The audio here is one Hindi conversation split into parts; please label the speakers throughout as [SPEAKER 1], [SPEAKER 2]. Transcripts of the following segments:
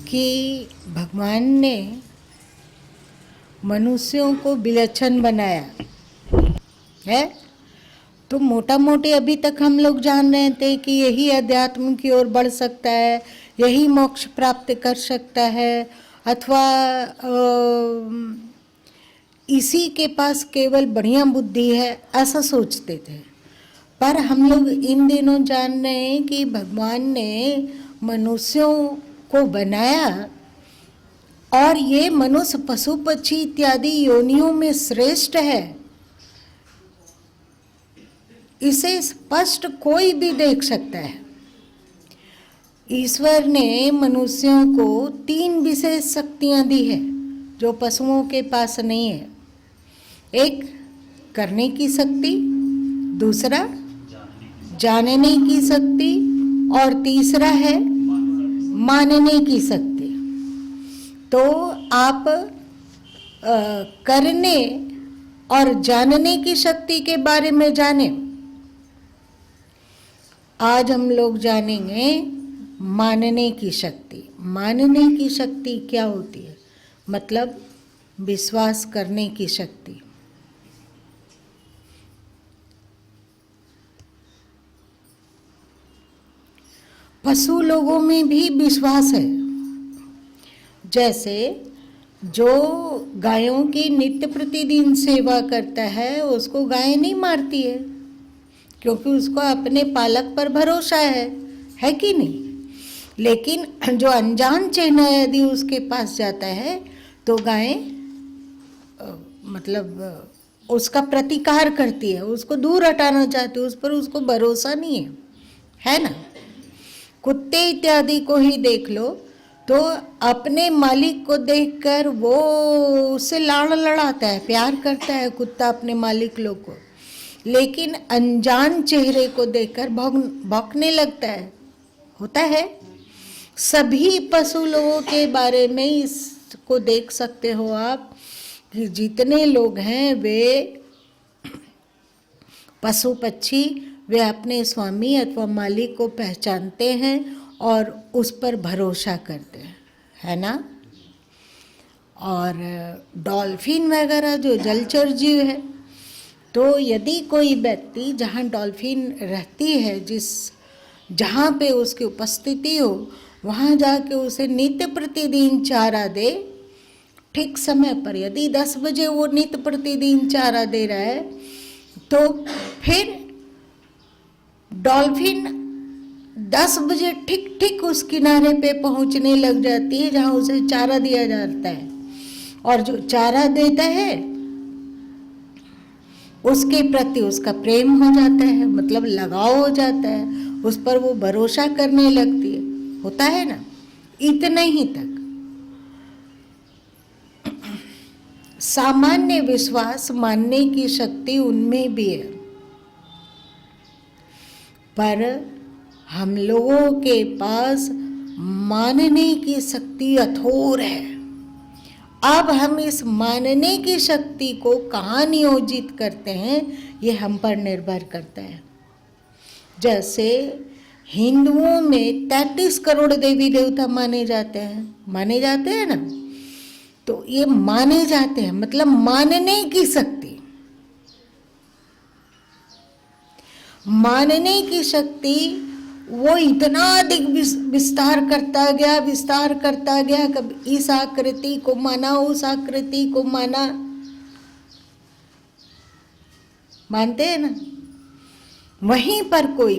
[SPEAKER 1] कि भगवान ने मनुष्यों को विलक्षण बनाया है। तो मोटा मोटी अभी तक हम लोग जान रहे थे कि यही अध्यात्म की ओर बढ़ सकता है, यही मोक्ष प्राप्त कर सकता है, अथवा इसी के पास केवल बढ़िया बुद्धि है, ऐसा सोचते थे। पर हम लोग इन दिनों जान रहे हैं कि भगवान ने मनुष्यों को बनाया और ये मनुष्य पशु पक्षी इत्यादि योनियों में श्रेष्ठ है। इसे स्पष्ट कोई भी देख सकता है। ईश्वर ने मनुष्यों को 3 विशेष शक्तियां दी है जो पशुओं के पास नहीं है। एक करने की शक्ति, दूसरा जानने की शक्ति और तीसरा है मानने की शक्ति। तो आप करने और जानने की शक्ति के बारे में जानें। आज हम लोग जानेंगे मानने की शक्ति। मानने की शक्ति क्या होती है? मतलब विश्वास करने की शक्ति। पशु लोगों में भी विश्वास है। जैसे जो गायों की नित्य प्रतिदिन सेवा करता है उसको गाय नहीं मारती है, क्योंकि उसको अपने पालक पर भरोसा है कि नहीं। लेकिन जो अनजान चेहना यदि उसके पास जाता है तो गाय मतलब उसका प्रतिकार करती है, उसको दूर हटाना चाहती है, उस पर उसको भरोसा नहीं है ना। कुत्ते इत्यादि को ही देख लो तो अपने मालिक को देखकर वो उससे लाड़ लड़ाता है, प्यार करता है कुत्ता अपने मालिक लोग को, लेकिन अनजान चेहरे को देखकर भौंकने लगता है। होता है। सभी पशु लोगों के बारे में इसको देख सकते हो आप कि जितने लोग हैं वे पशु पक्षी, वे अपने स्वामी अथवा मालिक को पहचानते हैं और उस पर भरोसा करते हैं, है ना। और डॉल्फिन वगैरह जो जलचर जीव है, तो यदि कोई व्यक्ति जहाँ डॉल्फिन रहती है, जहाँ पे उसकी उपस्थिति हो, वहाँ जाके उसे नित्य प्रतिदिन चारा दे ठीक समय पर। यदि 10 बजे वो नित्य प्रतिदिन चारा दे रहा है तो फिर डॉल्फिन 10 बजे ठीक ठीक उस किनारे पे पहुंचने लग जाती है जहाँ उसे चारा दिया जाता है, और जो चारा देता है उसके प्रति उसका प्रेम हो जाता है, मतलब लगाव हो जाता है, उस पर वो भरोसा करने लगती है। होता है ना। इतना ही तक सामान्य विश्वास मानने की शक्ति उनमें भी है, पर हम लोगों के पास मानने की शक्ति अथोर है। अब हम इस मानने की शक्ति को कहाँ नियोजित करते हैं ये हम पर निर्भर करता है। जैसे हिंदुओं में 33 करोड़ देवी देवता माने जाते हैं ना। तो ये माने जाते हैं मतलब मानने की शक्ति। मानने की शक्ति वो इतना अधिक विस्तार करता गया, कभी इस आकृति को माना, उस आकृति को माना। मानते हैं ना। वहीं पर कोई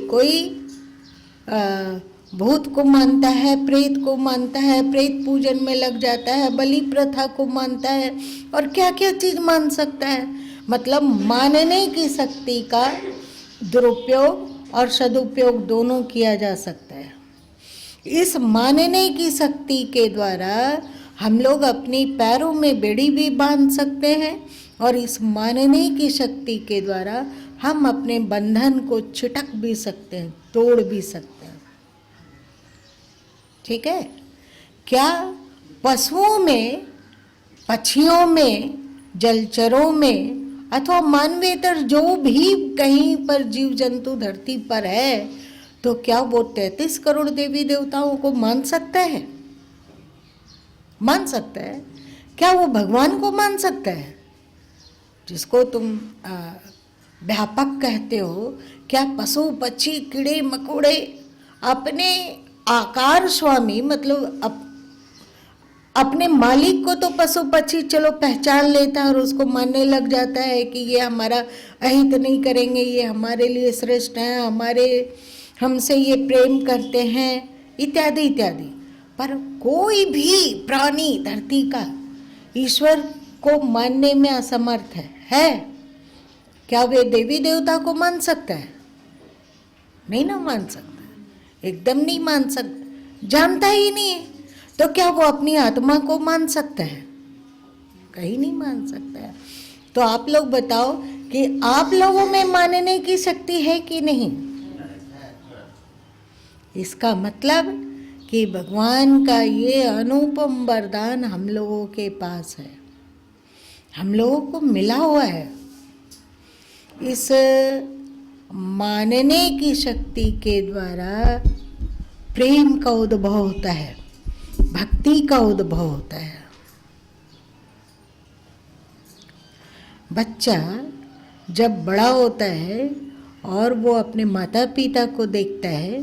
[SPEAKER 1] भूत को मानता है, प्रेत को मानता है, प्रेत पूजन में लग जाता है, बलि प्रथा को मानता है, और क्या क्या चीज मान सकता है। मतलब मानने की शक्ति का दुरुपयोग और सदुपयोग दोनों किया जा सकता है। इस मानने की शक्ति के द्वारा हम लोग अपनी पैरों में बेड़ी भी बांध सकते हैं, और इस मानने की शक्ति के द्वारा हम अपने बंधन को छिटक भी सकते हैं, तोड़ भी सकते हैं। ठीक है। क्या पशुओं में, पक्षियों में, जलचरों में अथवा मानवेतर जो भी कहीं पर जीव जंतु धरती पर है, तो क्या वो 33 करोड़ देवी देवताओं को मान सकता है? मान सकता है। क्या वो भगवान को मान सकता है? जिसको तुम व्यापक कहते हो, क्या पशु पक्षी कीड़े मकोड़े अपने आकार स्वामी मतलब अपने मालिक को तो पशु पक्षी चलो पहचान लेता है और उसको मानने लग जाता है कि ये हमारा अहित नहीं करेंगे, ये हमारे लिए श्रेष्ठ हैं, हमसे ये प्रेम करते हैं इत्यादि इत्यादि। पर कोई भी प्राणी धरती का ईश्वर को मानने में असमर्थ है? क्या वे देवी देवता को मान सकता है? नहीं ना मान सकता, एकदम नहीं मान सकता, जानता ही नहीं है। तो क्या वो अपनी आत्मा को मान सकता है? कहीं नहीं मान सकता है। तो आप लोग बताओ कि आप लोगों में मानने की शक्ति है कि नहीं? इसका मतलब कि भगवान का ये अनुपम वरदान हम लोगों के पास है, हम लोगों को मिला हुआ है। इस मानने की शक्ति के द्वारा प्रेम का उद्भव होता है, भक्ति का उद्भव होता है। बच्चा जब बड़ा होता है और वो अपने माता पिता को देखता है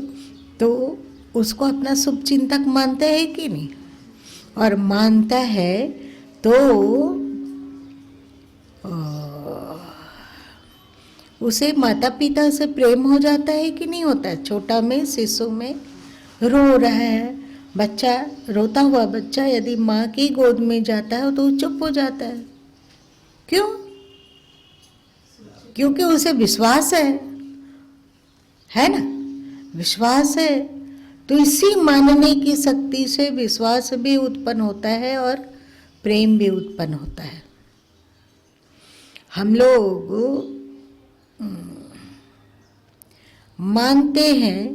[SPEAKER 1] तो उसको अपना शुभचिंतक मानता है कि नहीं? और मानता है तो उसे माता पिता से प्रेम हो जाता है कि नहीं होता है? छोटा में शिशु में रो रहा है बच्चा, रोता हुआ बच्चा यदि माँ की गोद में जाता है तो चुप हो जाता है। क्यों? क्योंकि उसे विश्वास है ना, विश्वास है। तो इसी मानने की शक्ति से विश्वास भी उत्पन्न होता है और प्रेम भी उत्पन्न होता है। हम लोग मानते हैं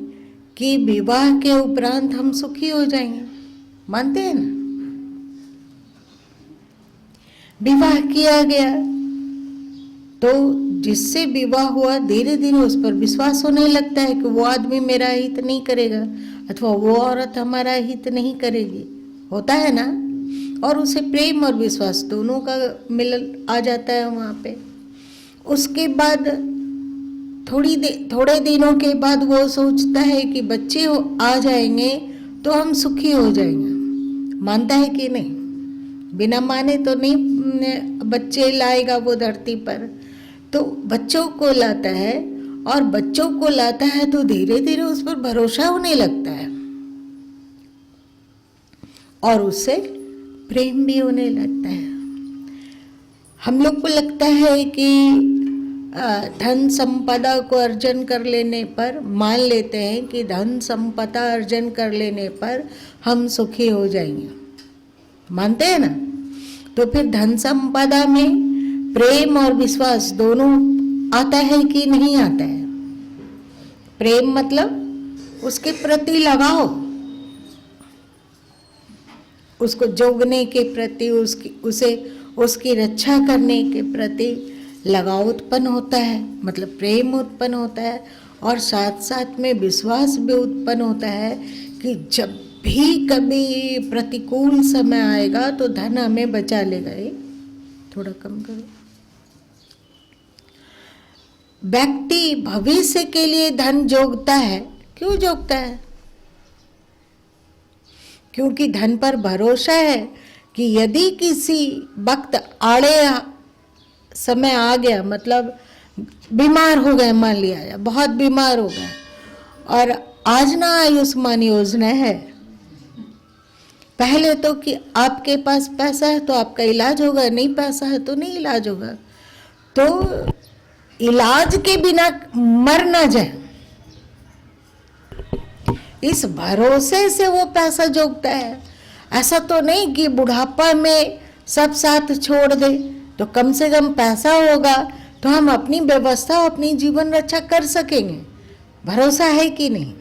[SPEAKER 1] कि विवाह के उपरांत हम सुखी हो जाएंगे, मानते हैं ना? विवाह किया गया तो जिससे विवाह हुआ धीरे धीरे उस पर विश्वास होने लगता है कि वो आदमी मेरा हित नहीं करेगा अथवा वो औरत हमारा हित नहीं करेगी, होता है ना? और उसे प्रेम और विश्वास दोनों का मिलन आ जाता है वहाँ पे। उसके बाद थोड़े दिनों के बाद वो सोचता है कि बच्चे आ जाएंगे तो हम सुखी हो जाएंगे, मानता है कि नहीं? बिना माने तो नहीं बच्चे लाएगा वो धरती पर, तो बच्चों को लाता है और बच्चों को लाता है तो धीरे धीरे उस पर भरोसा होने लगता है और उससे प्रेम भी होने लगता है। हम लोग को लगता है कि धन संपदा को अर्जन कर लेने पर, मान लेते हैं कि धन संपदा अर्जन कर लेने पर हम सुखी हो जाएंगे, मानते हैं ना? तो फिर धन संपदा में प्रेम और विश्वास दोनों आता है कि नहीं आता है? प्रेम मतलब उसके प्रति लगाव, उसको जोगने के प्रति, उसकी रक्षा करने के प्रति लगाव उत्पन्न होता है, मतलब प्रेम उत्पन्न होता है। और साथ साथ में विश्वास भी उत्पन्न होता है कि जब भी कभी प्रतिकूल समय आएगा तो धन हमें बचा लेगा। ये थोड़ा कम करो। व्यक्ति भविष्य के लिए धन जोगता है। क्यों जोगता है? क्योंकि धन पर भरोसा है कि यदि किसी वक्त आड़े समय आ गया, मतलब बीमार हो गए, मान लिया बहुत बीमार हो गए और आज ना आयुष्मान योजना है, पहले तो कि आपके पास पैसा है तो आपका इलाज होगा, नहीं पैसा है तो नहीं इलाज होगा। तो इलाज के बिना मर ना जाए, इस भरोसे से वो पैसा जोगता है। ऐसा तो नहीं कि बुढ़ापा में सब साथ छोड़ दे, तो कम से कम पैसा होगा तो हम अपनी व्यवस्था, अपनी जीवन रक्षा कर सकेंगे। भरोसा है कि नहीं?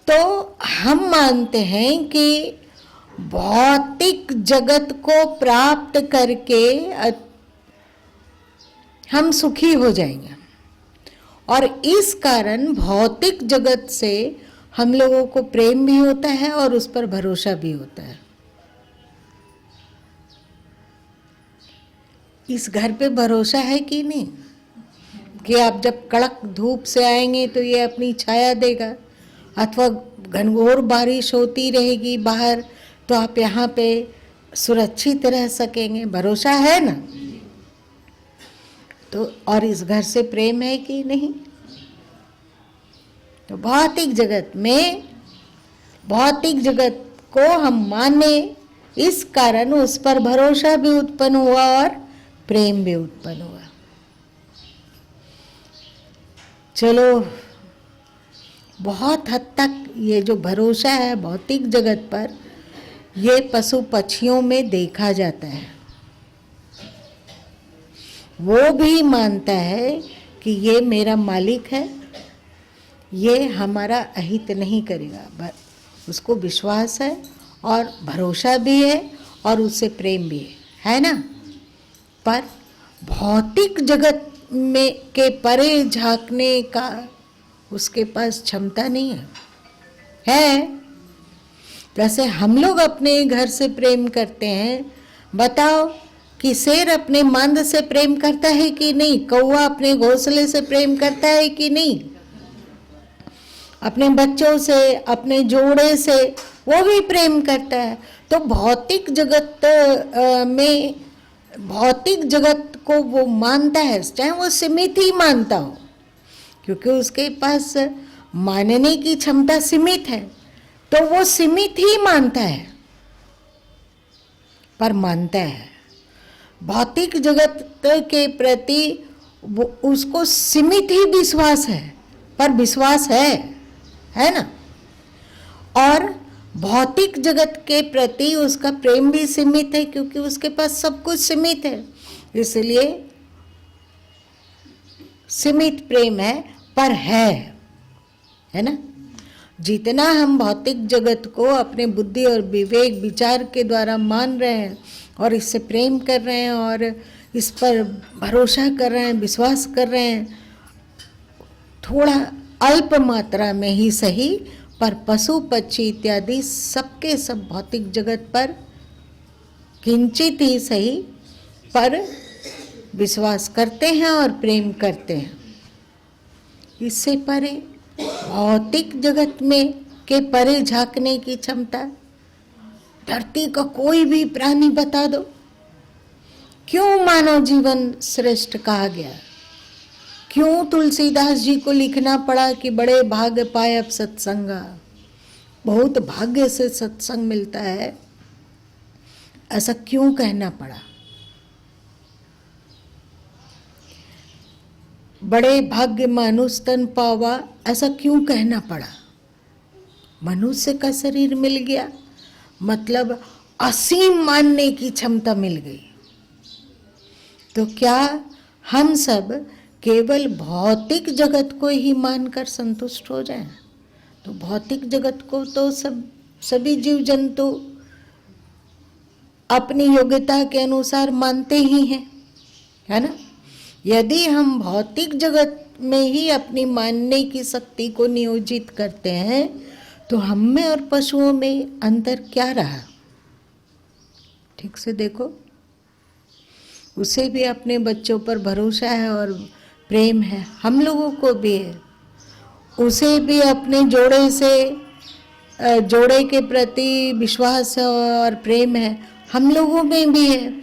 [SPEAKER 1] तो हम मानते हैं कि भौतिक जगत को प्राप्त करके हम सुखी हो जाएंगे और इस कारण भौतिक जगत से हम लोगों को प्रेम भी होता है और उस पर भरोसा भी होता है। इस घर पे भरोसा है कि नहीं कि आप जब कड़क धूप से आएंगे तो ये अपनी छाया देगा, अथवा घनघोर बारिश होती रहेगी बाहर तो आप यहाँ पे सुरक्षित रह सकेंगे। भरोसा है ना? तो और इस घर से प्रेम है कि नहीं? तो भौतिक जगत में, भौतिक जगत को हम माने, इस कारण उस पर भरोसा भी उत्पन्न हुआ और प्रेम भी उत्पन्न हुआ। चलो, बहुत हद तक ये जो भरोसा है भौतिक जगत पर, ये पशु पक्षियों में देखा जाता है। वो भी मानता है कि ये मेरा मालिक है, ये हमारा अहित नहीं करेगा। उसको विश्वास है और भरोसा भी है और उससे प्रेम भी है ना? पर भौतिक जगत में के परे झांकने का उसके पास क्षमता नहीं है। जैसे हम लोग अपने घर से प्रेम करते हैं, बताओ कि शेर अपने मंद से प्रेम करता है कि नहीं? कौवा अपने घोंसले से प्रेम करता है कि नहीं? अपने बच्चों से, अपने जोड़े से वो भी प्रेम करता है। तो भौतिक जगत में, भौतिक जगत को वो मानता है, चाहे वो सीमित ही मानता हो, क्योंकि उसके पास मानने की क्षमता सीमित है, तो वो सीमित ही मानता है, पर मानता है। भौतिक जगत के प्रति वो उसको सीमित ही विश्वास है, पर विश्वास है ना? और भौतिक जगत के प्रति उसका प्रेम भी सीमित है, क्योंकि उसके पास सब कुछ सीमित है, इसलिए सीमित प्रेम है, पर है ना? जितना हम भौतिक जगत को अपने बुद्धि और विवेक विचार के द्वारा मान रहे हैं और इससे प्रेम कर रहे हैं और इस पर भरोसा कर रहे हैं, विश्वास कर रहे हैं, थोड़ा अल्प मात्रा में ही सही, पर पशु पक्षी इत्यादि सबके सब भौतिक जगत पर किंचित ही सही पर विश्वास करते हैं और प्रेम करते हैं। इससे परे भौतिक जगत में के परे झांकने की क्षमता धरती का कोई भी प्राणी बता दो। क्यों मानव जीवन श्रेष्ठ कहा गया? क्यों तुलसीदास जी को लिखना पड़ा कि बड़े भाग्य पाए अब सत्संगा? बहुत भाग्य से सत्संग मिलता है, ऐसा क्यों कहना पड़ा? बड़े भाग्य मानुष तन पावा, ऐसा क्यों कहना पड़ा? मनुष्य का शरीर मिल गया मतलब असीम मानने की क्षमता मिल गई। तो क्या हम सब केवल भौतिक जगत को ही मानकर संतुष्ट हो जाएं? तो भौतिक जगत को तो सभी जीव जंतु अपनी योग्यता के अनुसार मानते ही हैं, है ना? यदि हम भौतिक जगत में ही अपनी मानने की शक्ति को नियोजित करते हैं, तो हम में और पशुओं में अंतर क्या रहा? ठीक से देखो, उसे भी अपने बच्चों पर भरोसा है और प्रेम है, हम लोगों को भी है। उसे भी अपने जोड़े के प्रति विश्वास और प्रेम है, हम लोगों में भी है।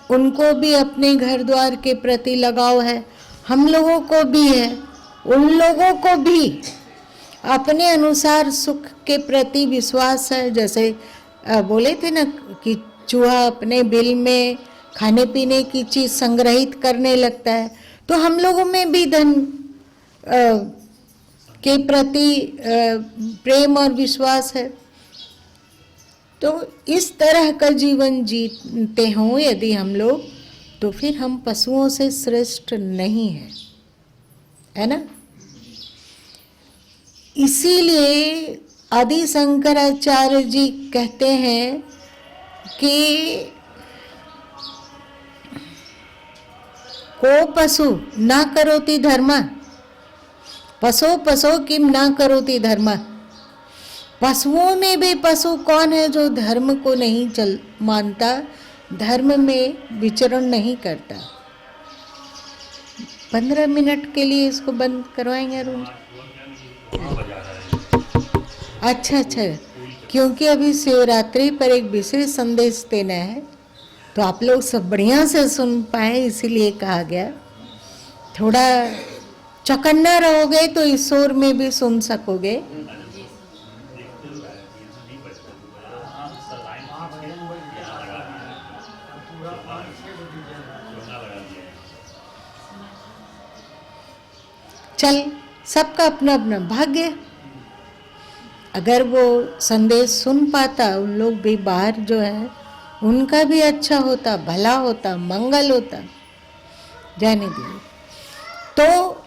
[SPEAKER 1] उनको भी अपने घर द्वार के प्रति लगाव है, हम लोगों को भी है। उन लोगों को भी अपने अनुसार सुख के प्रति विश्वास है। जैसे बोले थे ना कि चूहा अपने बिल में खाने पीने की चीज संग्रहित करने लगता है, तो हम लोगों में भी धन के प्रति प्रेम और विश्वास है। तो इस तरह का जीवन जीते हों यदि हम लोग, तो फिर हम पशुओं से श्रेष्ठ नहीं हैं, है ना? इसीलिए आदि शंकराचार्य जी कहते हैं कि को पशु न करोति धर्म, पशो किम न करोति धर्म। पशुओं में भी पशु कौन है जो धर्म को नहीं मानता, धर्म में विचरण नहीं करता। 15 मिनट के लिए इसको बंद करवाएंगे अरुण। अच्छा, क्योंकि अभी शिवरात्रि पर एक विशेष संदेश देना है, तो आप लोग सब बढ़िया से सुन पाए इसीलिए कहा गया। थोड़ा चौकन्ना रहोगे तो इस शोर में भी सुन सकोगे। चल, सबका अपना अपना भाग्य। अगर वो संदेश सुन पाता, उन लोग भी बाहर जो है उनका भी अच्छा होता, भला होता, मंगल होता। जाने दीजिए। तो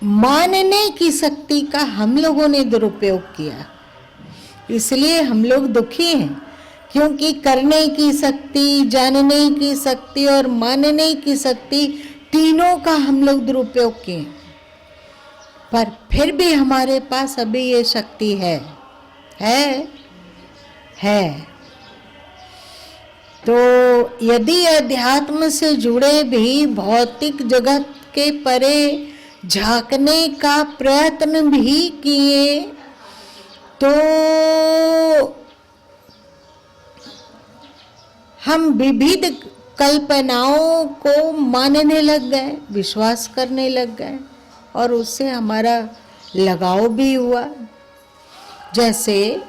[SPEAKER 1] मानने की शक्ति का हम लोगों ने दुरुपयोग किया, इसलिए हम लोग दुखी हैं। क्योंकि करने की शक्ति, जानने की शक्ति और मानने की शक्ति, तीनों का हम लोग दुरुपयोग किए, पर फिर भी हमारे पास अभी ये शक्ति है। तो यदि अध्यात्म से जुड़े भी भौतिक जगत के परे झांकने का प्रयत्न भी किए, तो हम विविध कल्पनाओं को मानने लग गए, विश्वास करने लग गए, और उससे हमारा लगाव भी हुआ। जैसे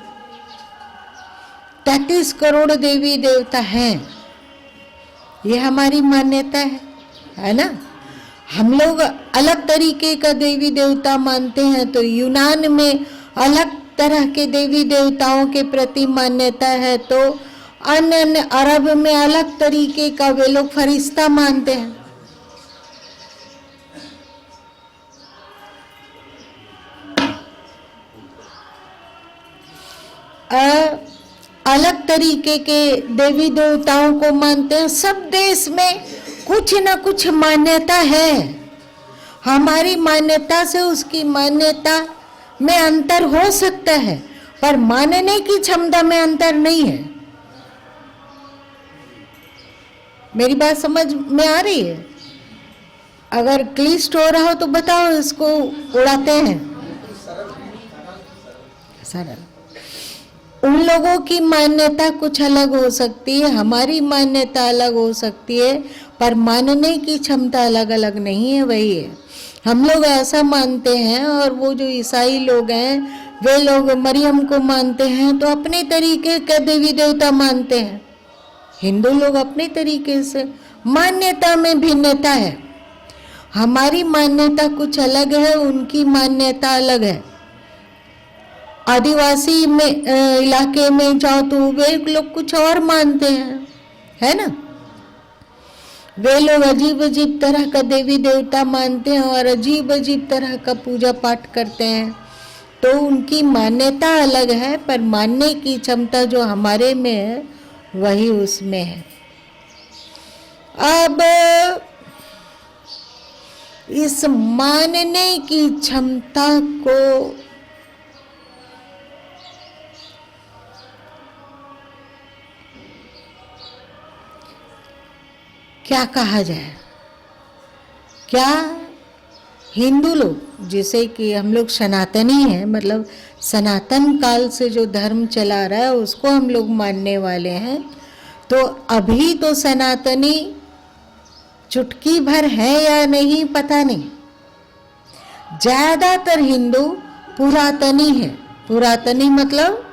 [SPEAKER 1] 33 करोड़ देवी देवता हैं, ये हमारी मान्यता है ना। हम लोग अलग तरीके का देवी देवता मानते हैं, तो यूनान में अलग तरह के देवी देवताओं के प्रति मान्यता है, तो अन्य अरब में अलग तरीके का वे लोग फरिश्ता मानते हैं। अलग तरीके के देवी देवताओं को मानते हैं। सब देश में कुछ न कुछ मान्यता है। हमारी मान्यता से उसकी मान्यता में अंतर हो सकता है, पर मानने की क्षमता में अंतर नहीं है। मेरी बात समझ में आ रही है? अगर क्लिष्ट हो रहा हो तो बताओ, इसको उड़ाते हैं। सरल। उन लोगों की मान्यता कुछ अलग हो सकती है, हमारी मान्यता अलग हो सकती है, पर मानने की क्षमता अलग अलग नहीं है। वही है, हम लोग ऐसा मानते हैं, और वो जो ईसाई लोग हैं वे लोग मरियम को मानते हैं, तो अपने तरीके के देवी देवता मानते हैं। हिंदू लोग अपने तरीके से, मान्यता में भिन्नता है। हमारी मान्यता कुछ अलग है, उनकी मान्यता अलग है। आदिवासी में इलाके में जाओ तो वे लोग कुछ और मानते हैं, है ना। वे लोग अजीब अजीब तरह का देवी देवता मानते हैं और अजीब अजीब तरह का पूजा पाठ करते हैं, तो उनकी मान्यता अलग है, पर मानने की क्षमता जो हमारे में है वही उसमें है। अब इस मानने की क्षमता को क्या कहा जाए? क्या हिंदू लोग, जिसे कि हम लोग सनातनी हैं, मतलब सनातन काल से जो धर्म चला रहा है उसको हम लोग मानने वाले हैं, तो अभी तो सनातनी चुटकी भर है या नहीं पता नहीं। ज्यादातर हिंदू पुरातनी है। पुरातनी मतलब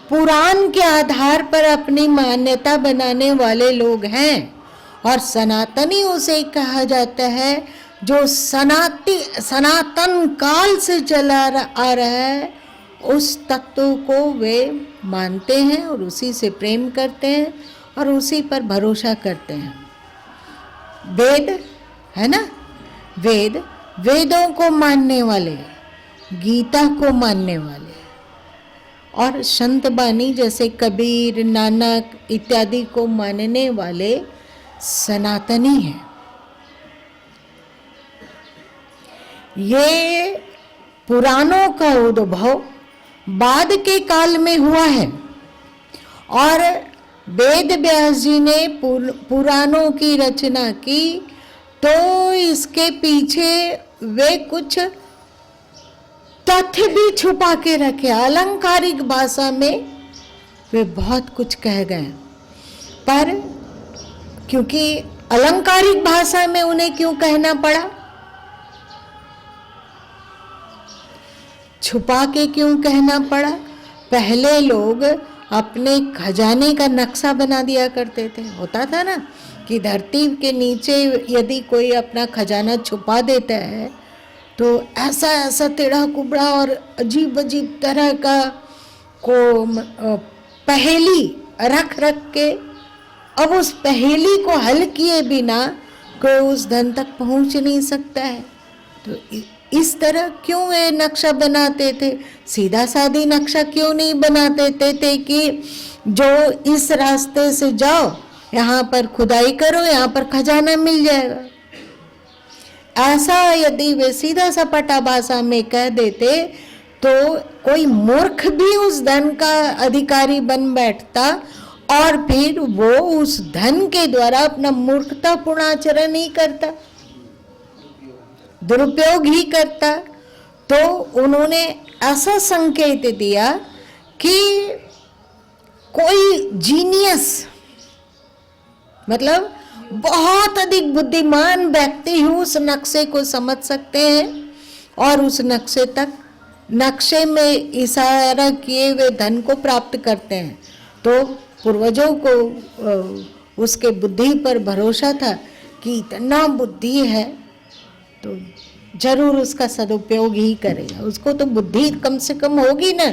[SPEAKER 1] पुराण के आधार पर अपनी मान्यता बनाने वाले लोग हैं, और सनातनी उसे कहा जाता है जो सनातन काल से चला आ रहा है, उस तत्व को वे मानते हैं और उसी से प्रेम करते हैं और उसी पर भरोसा करते हैं। वेद है ना, वेदों को मानने वाले, गीता को मानने वाले, और संत बानी जैसे कबीर, नानक इत्यादि को मानने वाले सनातनी हैं। ये पुराणों का उद्भव बाद के काल में हुआ है और वेद व्यास जी ने पुराणों की रचना की, तो इसके पीछे वे कुछ तथ्य भी छुपा के रखे। अलंकारिक भाषा में वे बहुत कुछ कह गए, पर क्योंकि अलंकारिक भाषा में उन्हें क्यों कहना पड़ा, छुपा के क्यों कहना पड़ा? पहले लोग अपने खजाने का नक्शा बना दिया करते थे। होता था ना कि धरती के नीचे यदि कोई अपना खजाना छुपा देता है तो ऐसा ऐसा टेढ़ा कुबड़ा और अजीब अजीब तरह का को पहेली रख रख के, अब उस पहेली को हल किए बिना कोई उस धन तक पहुंच नहीं सकता है। तो इस तरह क्यों वे नक्शा बनाते थे? सीधा सादी नक्शा क्यों नहीं बनाते थे कि जो इस रास्ते से जाओ, यहाँ पर खुदाई करो, यहाँ पर खजाना मिल जाएगा। ऐसा यदि वे सीधा सपाटा भाषा में कह देते तो कोई मूर्ख भी उस धन का अधिकारी बन बैठता और फिर वो उस धन के द्वारा अपना मूर्खतापूर्ण आचरण ही करता, दुरुपयोग ही करता। तो उन्होंने ऐसा संकेत दिया कि कोई जीनियस, मतलब बहुत अधिक बुद्धिमान व्यक्ति ही उस नक्शे को समझ सकते हैं और उस नक्शे में इशारा किए हुए धन को प्राप्त करते हैं। तो पूर्वजों को उसके बुद्धि पर भरोसा था कि इतना बुद्धि है तो जरूर उसका सदुपयोग ही करेगा। उसको तो बुद्धि कम से कम होगी ना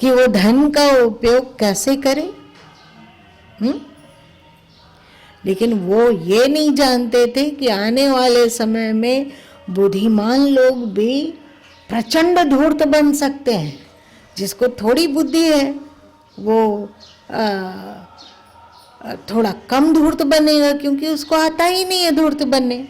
[SPEAKER 1] कि वो धन का उपयोग कैसे करे। लेकिन वो ये नहीं जानते थे कि आने वाले समय में बुद्धिमान लोग भी प्रचंड धूर्त बन सकते हैं। जिसको थोड़ी बुद्धि है वो थोड़ा कम धूर्त बनेगा क्योंकि उसको आता ही नहीं है धूर्त बनने,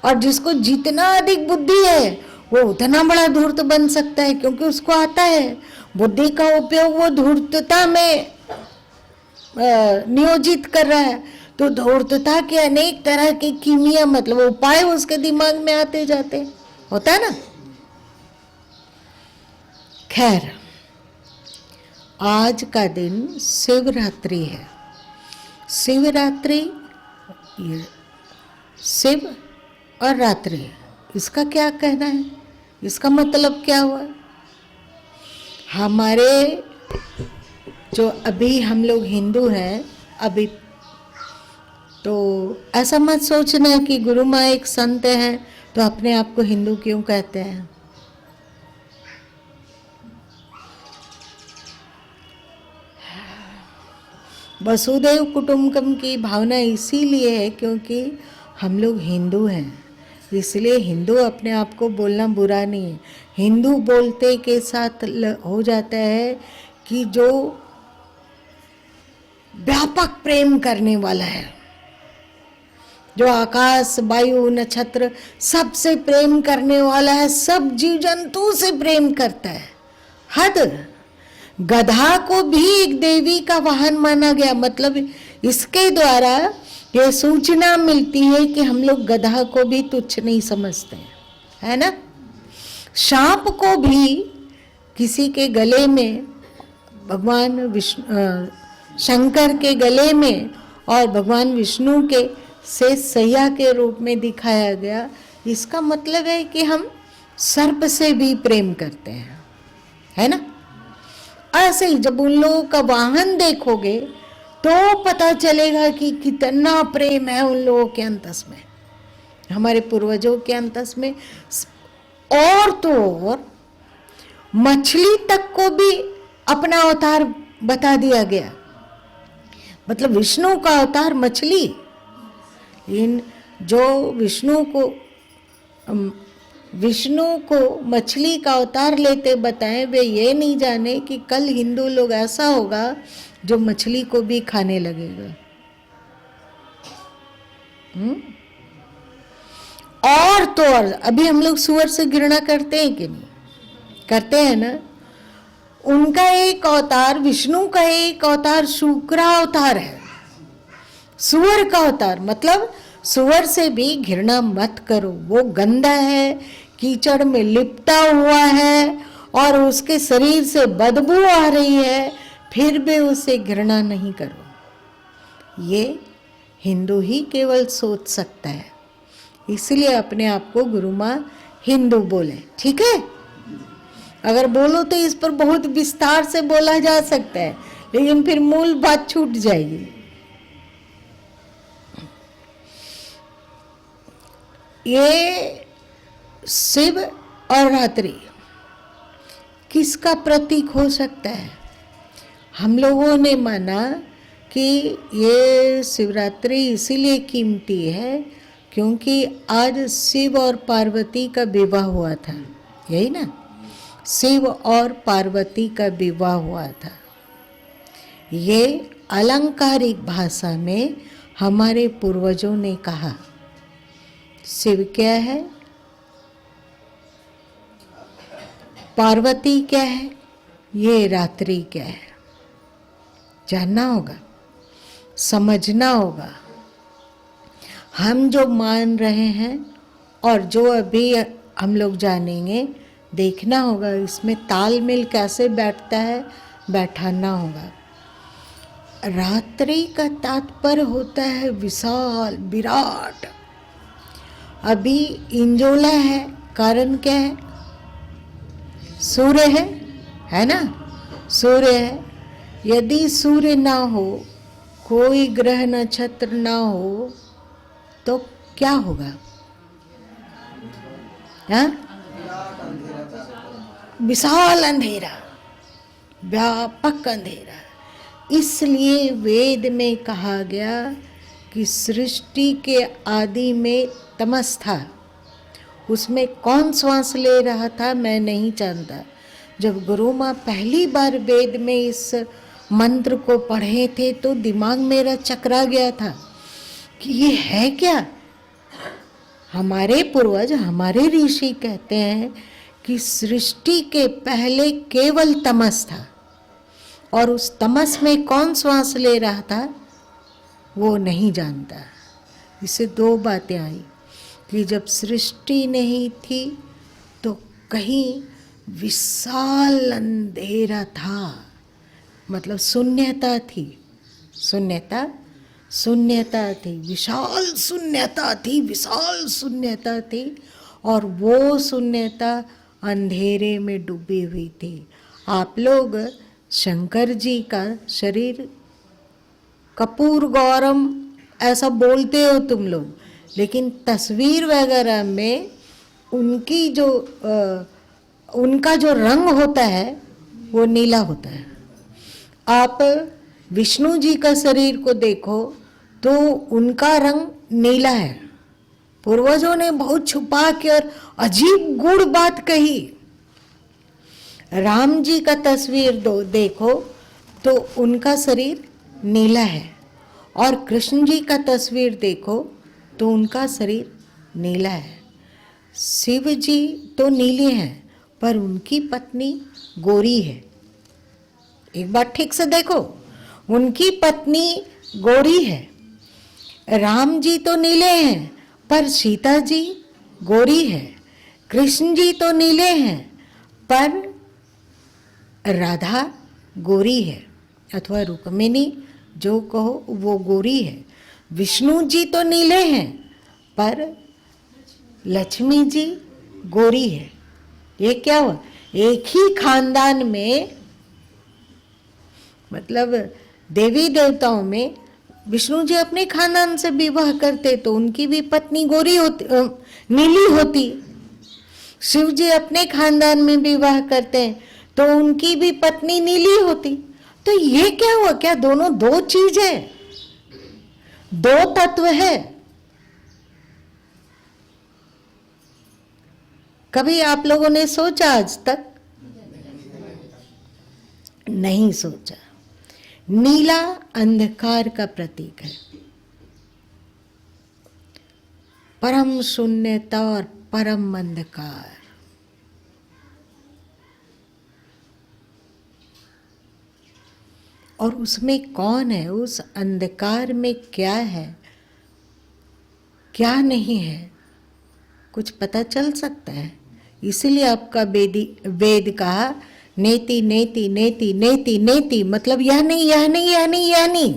[SPEAKER 1] और जिसको जितना अधिक बुद्धि है वो उतना बड़ा धूर्त बन सकता है क्योंकि उसको आता है। बुद्धि का उपयोग वो धूर्तता में नियोजित कर रहा है, तो धूर्तता के अनेक तरह के कीमिया मतलब उपाय उसके दिमाग में आते जाते, होता है ना। खैर, आज का दिन शिवरात्रि है। शिवरात्रि, शिव और रात्रि, इसका क्या कहना है? इसका मतलब क्या हुआ? हमारे जो अभी हम लोग हिंदू हैं, अभी तो ऐसा मत सोचना कि गुरु माँ एक संत हैं तो अपने आप को हिंदू क्यों कहते हैं। वसुदेव कुटुंबकम की भावना इसीलिए है क्योंकि हम लोग हिंदू हैं, इसलिए हिंदू अपने आप को बोलना बुरा नहीं है। हिंदू बोलते के साथ हो जाता है कि जो व्यापक प्रेम करने वाला है, जो आकाश वायु नक्षत्र सबसे प्रेम करने वाला है, सब जीव जंतु से प्रेम करता है। हद, गधा को भी एक देवी का वाहन माना गया। मतलब इसके द्वारा ये सूचना मिलती है कि हम लोग गधा को भी तुच्छ नहीं समझते हैं, है ना। सांप को भी किसी के गले में भगवान विष्णु शंकर के गले में और भगवान विष्णु के से सैया के रूप में दिखाया गया। इसका मतलब है कि हम सर्प से भी प्रेम करते हैं, है ना। ऐसे ही जब उन लोगों का वाहन देखोगे तो पता चलेगा कि कितना प्रेम है उन लोगों के अंतस में, हमारे पूर्वजों के अंतस में। और तो और मछली तक को भी अपना अवतार बता दिया गया, मतलब विष्णु का अवतार मछली। इन जो विष्णु को मछली का अवतार लेते बताएं, वे ये नहीं जाने कि कल हिंदू लोग ऐसा होगा जो मछली को भी खाने लगेगा। और तो और अभी हम लोग सुअर से घृणा करते हैं कि नहीं? करते हैं ना। उनका एक अवतार, विष्णु का एक अवतार शुक्र अवतार है, सुअर का अवतार। मतलब सुअर से भी घृणा मत करो, वो गंदा है, कीचड़ में लिपटा हुआ है और उसके शरीर से बदबू आ रही है, फिर भी उसे घृणा नहीं करो। ये हिंदू ही केवल सोच सकता है, इसलिए अपने आप को गुरु माँ हिंदू बोले। ठीक है, अगर बोलो तो इस पर बहुत विस्तार से बोला जा सकता है, लेकिन फिर मूल बात छूट जाएगी। ये शिव और रात्रि किसका प्रतीक हो सकता है? हम लोगों ने माना कि ये शिवरात्रि इसीलिए कीमती है क्योंकि आज शिव और पार्वती का विवाह हुआ था, यही ना? शिव और पार्वती का विवाह हुआ था। ये अलंकारिक भाषा में हमारे पूर्वजों ने कहा। शिव क्या है, पार्वती क्या है, ये रात्रि क्या है, जानना होगा, समझना होगा। हम जो मान रहे हैं और जो अभी हम लोग जानेंगे, देखना होगा इसमें तालमेल कैसे बैठता है, बैठाना होगा। रात्रि का तात्पर्य होता है विशाल, विराट। अभी इंजोला है, कारण क्या है? सूर्य है ना? सूर्य है। यदि सूर्य ना हो, कोई ग्रह नक्षत्र ना हो, तो क्या होगा? विशाल अंधेरा, व्यापक अंधेरा। इसलिए वेद में कहा गया कि सृष्टि के आदि में तमस था। उसमें कौन श्वास ले रहा था मैं नहीं जानता। जब गुरु माँ पहली बार वेद में इस मंत्र को पढ़े थे तो दिमाग मेरा चकरा गया था कि ये है क्या। हमारे पूर्वज, हमारे ऋषि कहते हैं कि सृष्टि के पहले केवल तमस था और उस तमस में कौन श्वास ले रहा था वो नहीं जानता। इससे दो बातें आई कि जब सृष्टि नहीं थी तो कहीं विशाल अंधेरा था, मतलब शून्यता थी, शून्यता थी, विशाल शून्यता थी, विशाल शून्यता थी। और वो शून्यता अंधेरे में डूबी हुई थी। आप लोग शंकर जी का शरीर कपूर गौरम ऐसा बोलते हो तुम लोग, लेकिन तस्वीर वगैरह में उनका जो रंग होता है वो नीला होता है। आप विष्णु जी का शरीर को देखो तो उनका रंग नीला है। पूर्वजों ने बहुत छुपा कर अजीब गूढ़ बात कही। राम जी का तस्वीर देखो तो उनका शरीर नीला है और कृष्ण जी का तस्वीर देखो तो उनका शरीर नीला है। शिव जी तो नीले हैं पर उनकी पत्नी गोरी है। एक बार ठीक से देखो, उनकी पत्नी गोरी है। राम जी तो नीले हैं पर सीता जी गोरी है। कृष्ण जी तो नीले हैं पर राधा गोरी है, अथवा रुक्मिणी जो कहो वो गोरी है। विष्णु जी तो नीले हैं पर लक्ष्मी जी गोरी है। ये क्या हुआ? एक ही खानदान में, मतलब देवी देवताओं में विष्णु जी अपने खानदान से विवाह करते तो उनकी भी पत्नी गोरी होती, नीली होती। शिव जी अपने खानदान में विवाह करते हैं तो उनकी भी पत्नी नीली होती। तो ये क्या हुआ? क्या दोनों दो चीज है, दो तत्व है? कभी आप लोगों ने सोचा? आज तक नहीं सोचा। नीला अंधकार का प्रतीक है। परम शून्यता और परम अंधकार। और उसमें कौन है, उस अंधकार में क्या है, क्या नहीं है, कुछ पता चल सकता है। इसलिए आपका वेद कहा नेति नेति नेति नेति नेति, मतलब यह नहीं यह नहीं यह नहीं यह नहीं।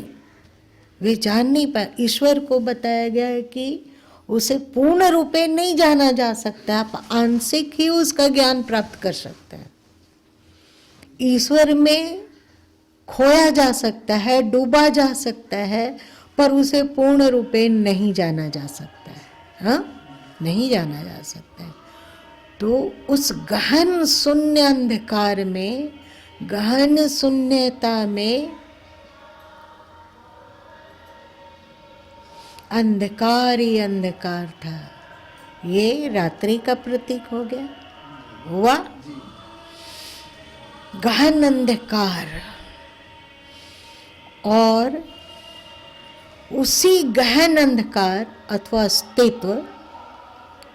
[SPEAKER 1] वे जान नहीं पाए। ईश्वर को बताया गया है कि उसे पूर्ण रूपे नहीं जाना जा सकता, आप आंशिक ही उसका ज्ञान प्राप्त कर सकते हैं। ईश्वर में खोया जा सकता है, डूबा जा सकता है, पर उसे पूर्ण रूपे नहीं जाना जा सकता है। हाँ, नहीं जाना जा सकता है। तो उस गहन शून्य अंधकार में, गहन शून्यता में अंधकार ही अंधकार था। ये रात्रि का प्रतीक हो गया, हुआ गहन अंधकार। और उसी गहन अंधकार अथवा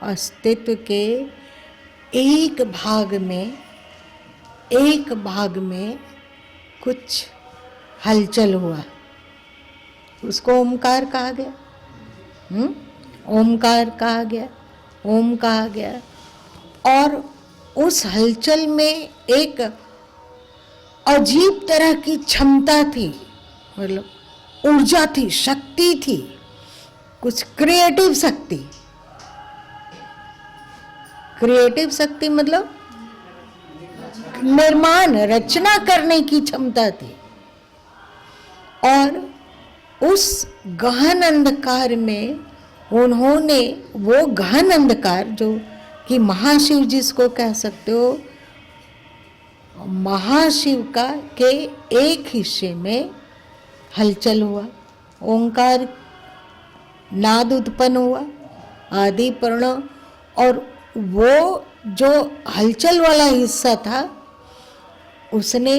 [SPEAKER 1] अस्तित्व के एक भाग में कुछ हलचल हुआ, उसको ओमकार कहा गया। ओमकार कहा गया, ओम कहा गया। और उस हलचल में एक अजीब तरह की क्षमता थी, मतलब ऊर्जा थी, शक्ति थी, कुछ क्रिएटिव शक्ति। क्रिएटिव शक्ति मतलब निर्माण, रचना करने की क्षमता थी। और उस गहन अंधकार में उन्होंने, वो गहन अंधकार जो कि महाशिव जिसको कह सकते हो, महाशिव का के एक हिस्से में हलचल हुआ, ओंकार नाद उत्पन्न हुआ, आदि प्रणव। और वो जो हलचल वाला हिस्सा था उसने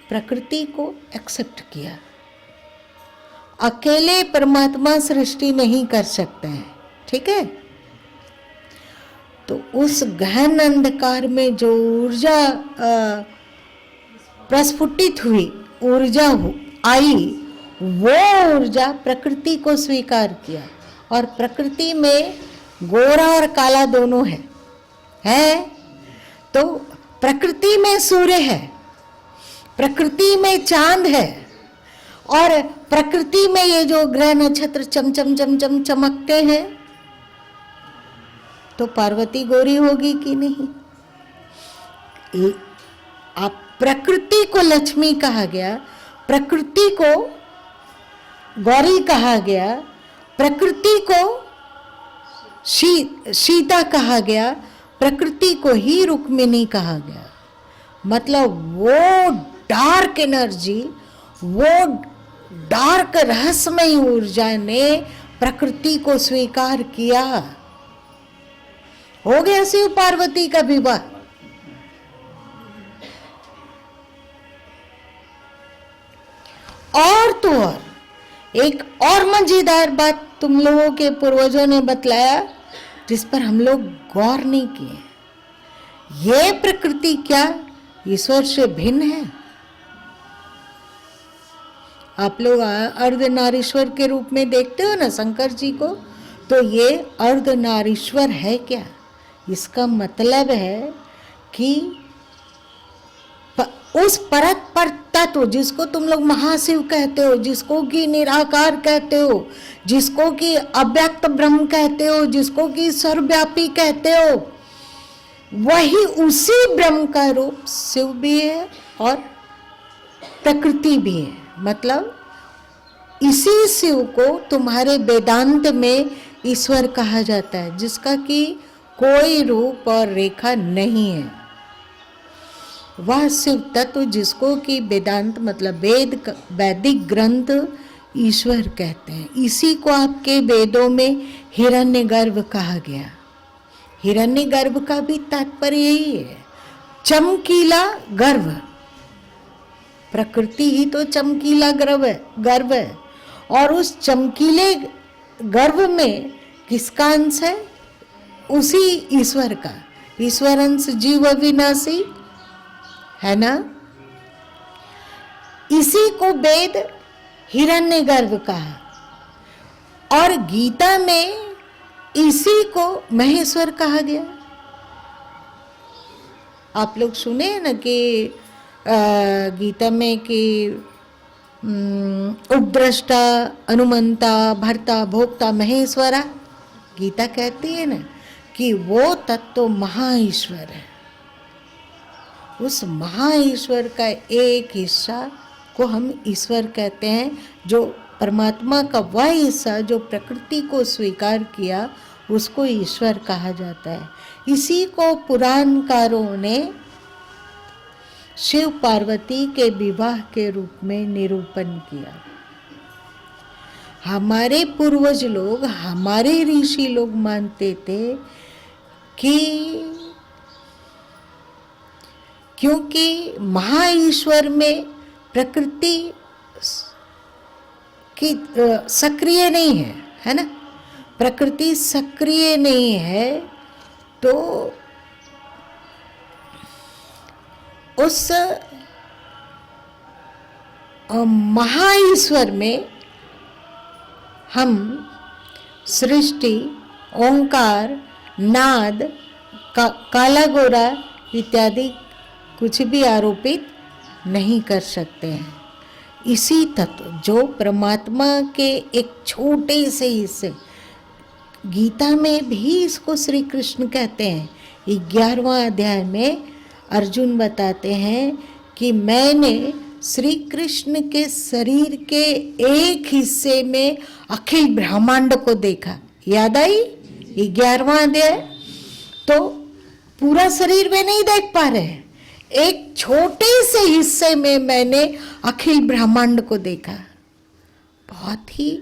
[SPEAKER 1] प्रकृति को एक्सेप्ट किया। अकेले परमात्मा सृष्टि नहीं कर सकते हैं, ठीक है। तो उस गहन अंधकार में जो ऊर्जा प्रस्फुटित हुई, ऊर्जा आई, वो ऊर्जा प्रकृति को स्वीकार किया। और प्रकृति में गोरा और काला दोनों है। तो प्रकृति में सूर्य है, प्रकृति में चांद है, और प्रकृति में ये जो ग्रह नक्षत्र चमचम चमचम चमकते हैं। तो पार्वती गोरी होगी कि नहीं? आप प्रकृति को लक्ष्मी कहा गया, प्रकृति को गौरी कहा गया, प्रकृति को सीता कहा गया, प्रकृति को ही रुक्मिणी कहा गया। मतलब वो डार्क एनर्जी, वो डार्क रहस्यमय ऊर्जा ने प्रकृति को स्वीकार किया। हो गया शिव पार्वती का विवाह। और तो और एक और मजेदार बात तुम लोगों के पूर्वजों ने बतलाया, जिस पर हम लोग गौर नहीं किए। ये प्रकृति क्या ईश्वर से भिन्न है? आप लोग अर्धनारीश्वर के रूप में देखते हो ना शंकर जी को, तो ये अर्धनारीश्वर है क्या? इसका मतलब है कि उस परत पर तत्व जिसको तुम लोग महाशिव कहते हो, जिसको कि निराकार कहते हो, जिसको कि अव्यक्त ब्रह्म कहते हो, जिसको कि सर्वव्यापी कहते हो, वही उसी ब्रह्म का रूप शिव भी है और प्रकृति भी है। मतलब इसी शिव को तुम्हारे वेदांत में ईश्वर कहा जाता है, जिसका कि कोई रूप और रेखा नहीं है। वह शिव तत्व जिसको कि वेदांत मतलब वैदिक ग्रंथ ईश्वर कहते हैं। इसी को आपके वेदों में हिरण्यगर्भ कहा गया। हिरण्यगर्भ का भी तात्पर्य यही है, चमकीला गर्भ। प्रकृति ही तो चमकीला गर्भ है। और उस चमकीले गर्भ में किसका अंश है? उसी ईश्वर का। ईश्वर अंश जीव अविनाशी है ना। इसी को वेद हिरण्यगर्भ कहा और गीता में इसी को महेश्वर कहा गया। आप लोग सुने हैं ना कि गीता में कि उपद्रष्टा, अनुमंता, भर्ता, भोक्ता, महेश्वरा। गीता कहती है ना कि वो तत्व महाईश्वर है। उस महाईश्वर का एक हिस्सा को हम ईश्वर कहते हैं। जो परमात्मा का वह हिस्सा जो प्रकृति को स्वीकार किया उसको ईश्वर कहा जाता है। इसी को पुराणकारों ने शिव पार्वती के विवाह के रूप में निरूपण किया। हमारे पूर्वज लोग, हमारे ऋषि लोग मानते थे कि क्योंकि महाईश्वर में प्रकृति की सक्रिय नहीं है, है ना, प्रकृति सक्रिय नहीं है, तो उस महाईश्वर में हम सृष्टि, ओंकार, नाद, काला गोरा इत्यादि कुछ भी आरोपित नहीं कर सकते हैं। इसी तत्व जो परमात्मा के एक छोटे से हिस्से, गीता में भी इसको श्री कृष्ण कहते हैं। 11वां अध्याय में अर्जुन बताते हैं कि मैंने श्री कृष्ण के शरीर के एक हिस्से में अखिल ब्रह्मांड को देखा। याद आई 11वां अध्याय? तो पूरा शरीर में नहीं देख पा रहे, एक छोटे से हिस्से में मैंने अखिल ब्रह्मांड को देखा। बहुत ही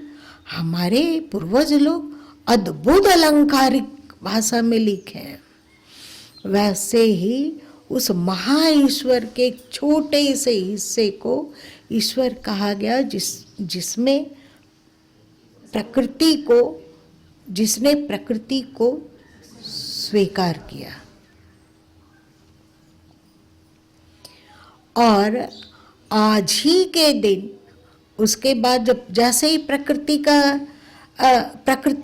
[SPEAKER 1] हमारे पूर्वज लोग अद्भुत अलंकारिक भाषा में लिखे हैं। वैसे ही उस महाईश्वर के एक छोटे से हिस्से को ईश्वर कहा गया, जिसमें प्रकृति को, जिसने प्रकृति को स्वीकार किया। और आज ही के दिन उसके बाद जब जैसे ही प्रकृति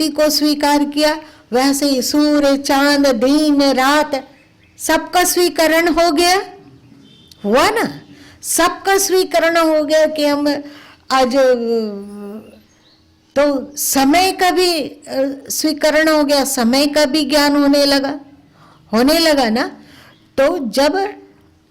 [SPEAKER 1] को स्वीकार किया, वैसे ही सूर्य, चांद, दिन, रात सबका स्वीकरण हो गया। हुआ ना, सबका स्वीकरण हो गया कि हम आज, तो समय का भी स्वीकरण हो गया, समय का भी ज्ञान होने लगा ना। तो जब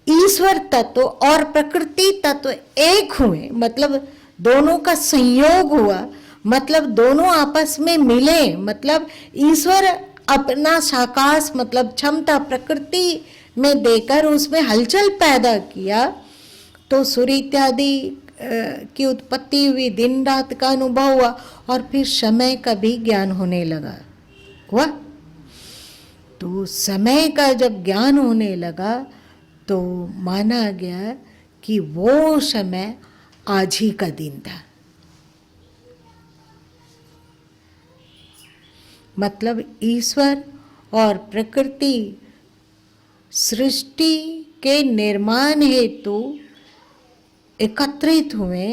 [SPEAKER 1] ईश्वर तत्व और प्रकृति तत्व एक हुए, मतलब दोनों का संयोग हुआ, मतलब दोनों आपस में मिले, मतलब ईश्वर अपना साकाश मतलब क्षमता प्रकृति में देकर उसमें हलचल पैदा किया, तो सूर्य इत्यादि की उत्पत्ति हुई, दिन रात का अनुभव हुआ और फिर समय का भी ज्ञान होने लगा। हुआ तो समय का जब ज्ञान होने लगा तो माना गया कि वो समय आज ही का दिन था। मतलब ईश्वर और प्रकृति सृष्टि के निर्माण हेतु एकत्रित हुए,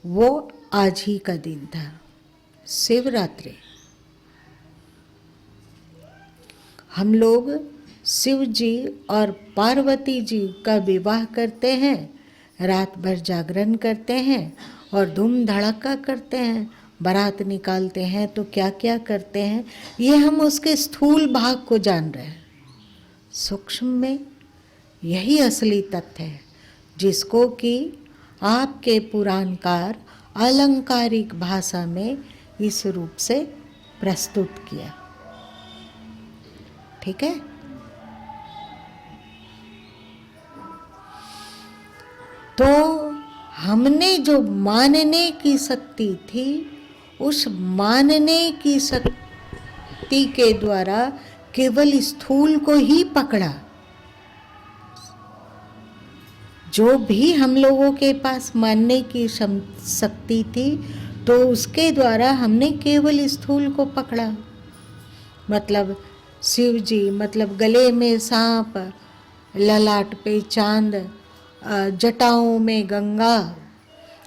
[SPEAKER 1] वो आज ही का दिन था, शिवरात्रि। हम लोग शिव जी और पार्वती जी का विवाह करते हैं, रात भर जागरण करते हैं और धूम धड़ाका करते हैं, बारात निकालते हैं, तो क्या क्या करते हैं, ये हम उसके स्थूल भाग को जान रहे हैं। सूक्ष्म में यही असली तथ्य है, जिसको कि आपके पुराणकार अलंकारिक भाषा में इस रूप से प्रस्तुत किया। ठीक है। तो हमने जो मानने की शक्ति थी, उस मानने की शक्ति के द्वारा केवल स्थूल को ही पकड़ा। जो भी हम लोगों के पास मानने की शक्ति थी, तो उसके द्वारा हमने केवल स्थूल को पकड़ा। मतलब शिव जी, मतलब गले में सांप, ललाट पे चांद, जटाओं में गंगा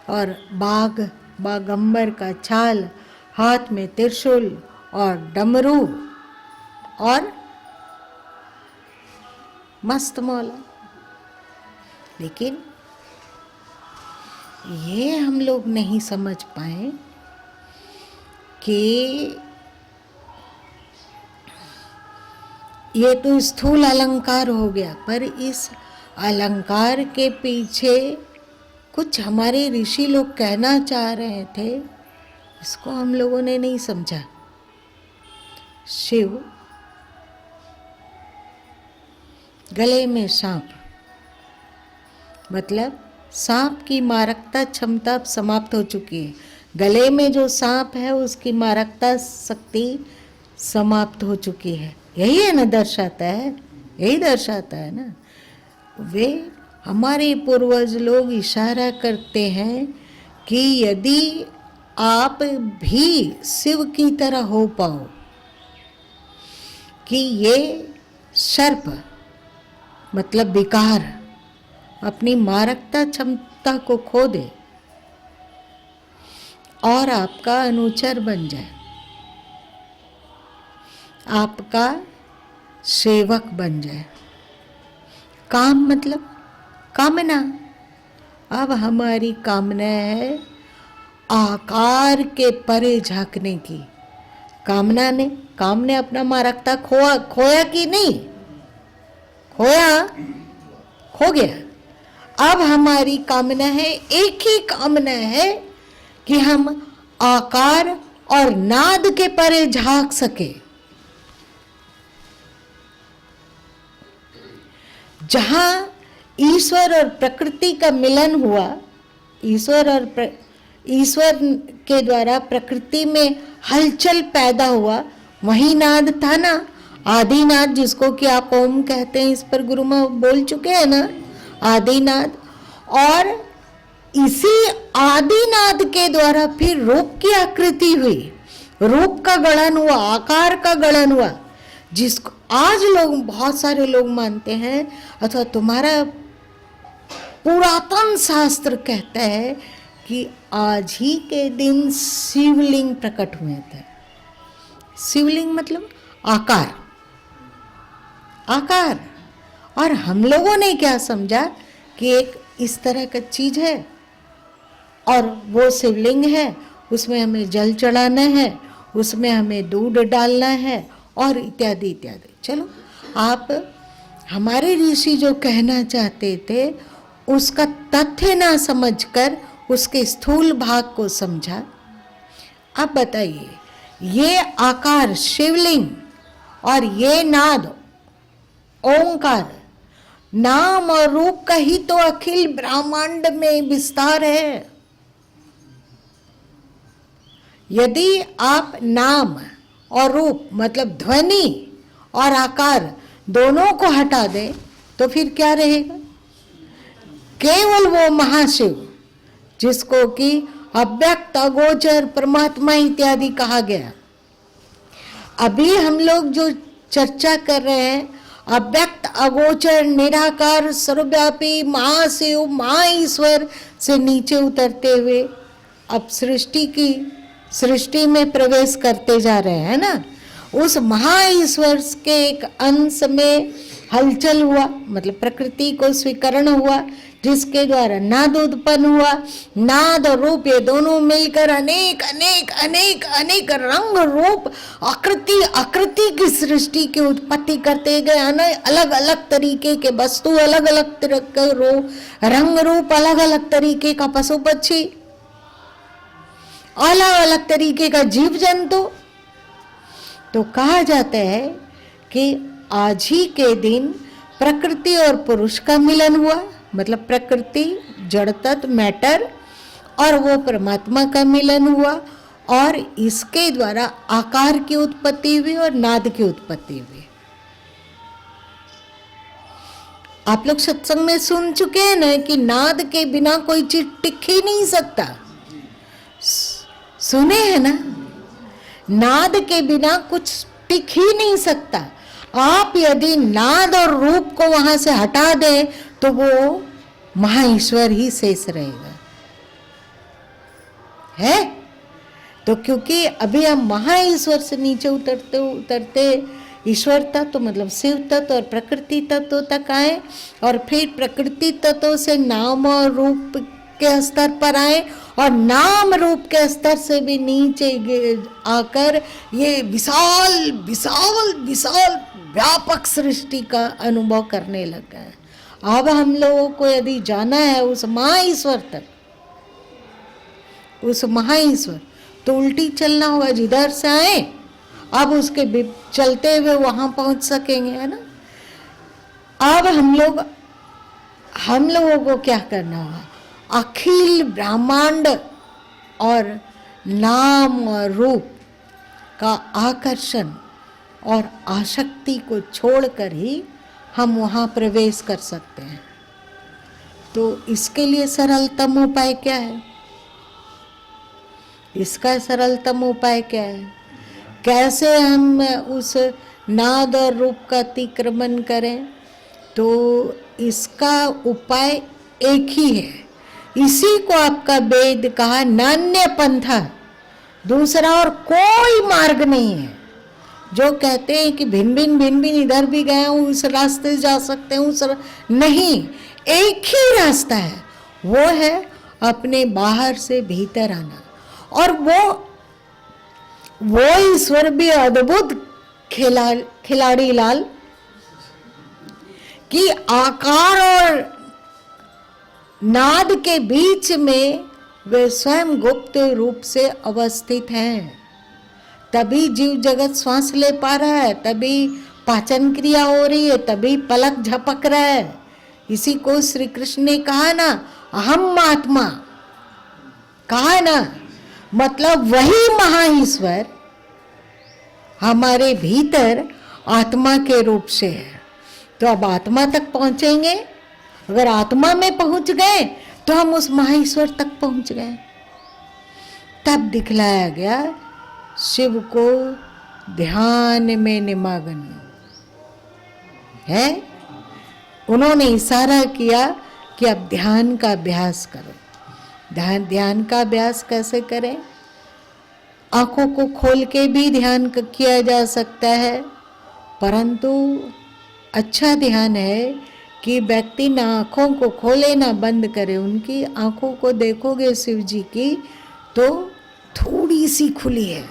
[SPEAKER 1] और बागंबर का छाल, हाथ में त्रिशूल और डमरू और मस्त मौला। लेकिन ये हम लोग नहीं समझ पाए कि ये तो स्थूल अलंकार हो गया, पर इस अलंकार के पीछे कुछ हमारे ऋषि लोग कहना चाह रहे थे, इसको हम लोगों ने नहीं समझा। शिव, गले में सांप, मतलब सांप की मारकता क्षमता समाप्त हो चुकी है। गले में जो सांप है उसकी मारकता शक्ति समाप्त हो चुकी है। यही है ना, दर्शाता है, यही दर्शाता है ना। वे हमारे पूर्वज लोग इशारा करते हैं कि यदि आप भी शिव की तरह हो पाओ, कि ये सर्प मतलब विकार अपनी मारकता क्षमता को खो दे और आपका अनुचर बन जाए, आपका सेवक बन जाए। काम मतलब कामना। अब हमारी कामना है आकार के परे झांकने की। काम ने अपना मारकता खोया कि नहीं खोया? खो गया। अब हमारी कामना है, एक ही कामना है कि हम आकार और नाद के परे झांक सके। जहां ईश्वर और प्रकृति का मिलन हुआ, ईश्वर के द्वारा प्रकृति में हलचल पैदा हुआ, वही नाद था ना, आदिनाद, जिसको कि आप ओम कहते हैं। इस पर गुरु माँ बोल चुके हैं ना, आदिनाद। और इसी आदिनाद के द्वारा फिर रूप की आकृति हुई, रूप का गठन हुआ, आकार का गठन हुआ, जिसको आज लोग, बहुत सारे लोग मानते हैं, अथवा तुम्हारा पुरातन शास्त्र कहता है कि आज ही के दिन शिवलिंग प्रकट हुए थे। शिवलिंग मतलब आकार। और हम लोगों ने क्या समझा कि एक इस तरह का चीज है और वो शिवलिंग है, उसमें हमें जल चढ़ाना है, उसमें हमें दूध डालना है और इत्यादि इत्यादि। चलो, आप हमारे ऋषि जो कहना चाहते थे उसका तथ्य ना समझकर उसके स्थूल भाग को समझा। अब बताइए, ये आकार शिवलिंग और ये नाद ओंकार, नाम और रूप का ही तो अखिल ब्रह्मांड में विस्तार है। यदि आप नाम और रूप मतलब ध्वनि और आकार दोनों को हटा दें तो फिर क्या रहेगा? केवल वो महाशिव जिसको कि अव्यक्त, अगोचर, परमात्मा इत्यादि कहा गया। अभी हम लोग जो चर्चा कर रहे हैं, अव्यक्त, अगोचर, निराकार, सर्वव्यापी, महाशिव, महाईश्वर से नीचे उतरते हुए अब सृष्टि में प्रवेश करते जा रहे हैं ना। उस महाईश्वर के एक अंश में हलचल हुआ, मतलब प्रकृति को स्वीकरण हुआ, जिसके द्वारा नाद उत्पन्न हुआ। नाद और रूप ये दोनों मिलकर अनेक अनेक अनेक अनेक रंग रूप आकृति की सृष्टि की उत्पत्ति करते गए। अलग अलग तरीके के वस्तु, अलग अलग तरह के रंग रूप, अलग अलग तरीके का पशु पक्षी, अलग अलग तरीके का जीव जंतु। तो कहा जाता है कि आज ही के दिन प्रकृति और पुरुष का मिलन हुआ, मतलब प्रकृति जड़ तत्व मैटर और वो परमात्मा का मिलन हुआ, और इसके द्वारा आकार की उत्पत्ति हुई और नाद की उत्पत्ति हुई। आप लोग सत्संग में सुन चुके हैं ना कि नाद के बिना कोई चीज टिक ही नहीं सकता। सुने हैं ना, नाद के बिना कुछ टिक ही नहीं सकता। आप यदि नाद और रूप को वहां से हटा दें तो वो महाईश्वर ही शेष रहेगा, है। तो क्योंकि अभी हम महाईश्वर से नीचे उतरते उतरते ईश्वर तत्व मतलब शिव तत्व और प्रकृति तत्व तक आए, और फिर प्रकृति तत्व से नाम और रूप के स्तर पर आए, और नाम रूप के स्तर से भी नीचे आकर ये विशाल विशाल विशाल व्यापक सृष्टि का अनुभव करने लगा है। अब हम लोगों को यदि जाना है उस महाईश्वर तक, उस महाईश्वर, तो उल्टी चलना होगा। जिधर से आए अब उसके चलते हुए वहां पहुंच सकेंगे, है ना। अब हम लोगों को क्या करना होगा? अखिल ब्रह्मांड और नाम और रूप का आकर्षण और आसक्ति को छोड़कर ही हम वहां प्रवेश कर सकते हैं। तो इसके लिए सरलतम उपाय क्या है? इसका सरलतम उपाय क्या है? कैसे हम उस नाद और रूप का अतिक्रमण करें? तो इसका उपाय एक ही है। इसी को आपका वेद कहा नान्य पंथा, दूसरा और कोई मार्ग नहीं है। जो कहते हैं कि भिन्न भिन्न इधर भी गए हूँ, उस रास्ते जा सकते हैं, नहीं, एक ही रास्ता है। वो है अपने बाहर से भीतर आना। और वो ईश्वर भी अद्भुत खिलाड़ी लाल कि आकार और नाद के बीच में वे स्वयं गुप्त रूप से अवस्थित हैं। तभी जीव जगत श्वास ले पा रहा है, तभी पाचन क्रिया हो रही है, तभी पलक झपक रहा है। इसी को श्री कृष्ण ने कहा ना, अहम आत्मा कहा ना, मतलब वही महाईश्वर हमारे भीतर आत्मा के रूप से है। तो अब आत्मा तक पहुंचेंगे। अगर आत्मा में पहुंच गए तो हम उस महाईश्वर तक पहुंच गए। तब दिखलाया गया शिव को ध्यान में निमग्न है। उन्होंने इशारा किया कि अब ध्यान का अभ्यास करो। ध्यान का अभ्यास कैसे करें? आंखों को खोल के भी ध्यान किया जा सकता है, परंतु अच्छा ध्यान है कि व्यक्ति ना आंखों को खोले ना बंद करे। उनकी आंखों को देखोगे शिव जी की तो थोड़ी सी खुली है।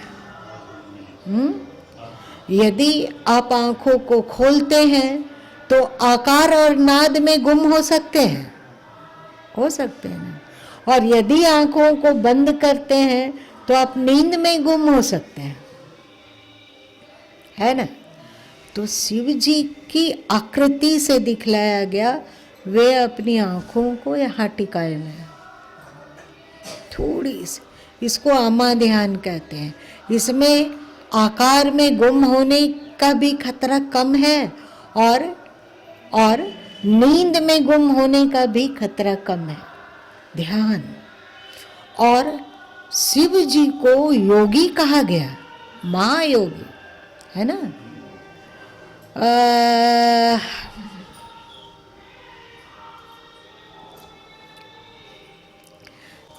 [SPEAKER 1] यदि आप आंखों को खोलते हैं तो आकार और नाद में गुम हो सकते हैं, ना। और यदि आंखों को बंद करते हैं तो आप नींद में गुम हो सकते हैं, है ना। तो शिव जी की आकृति से दिखलाया गया, वे अपनी आंखों को यहाँ टिकाए हुए हैं थोड़ी सी। इसको आमा ध्यान कहते हैं। इसमें आकार में गुम होने का भी खतरा कम है और नींद में गुम होने का भी खतरा कम है। ध्यान। और शिव जी को योगी कहा गया, महायोगी, है ना।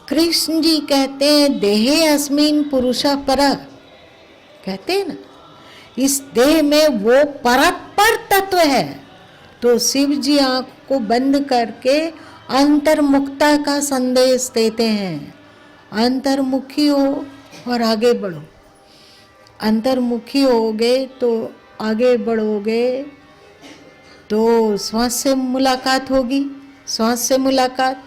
[SPEAKER 1] कृष्ण जी कहते हैं देहे अस्मिन पुरुषः परः, कहते हैं ना, इस देह में वो परत्पर तत्व है। तो शिव जी आंख को बंद करके अंतर्मुखता का संदेश देते हैं। अंतर्मुखी हो और आगे बढ़ो। अंतर्मुखी होगे तो आगे बढ़ोगे तो श्वास से मुलाकात होगी, श्वास से मुलाकात,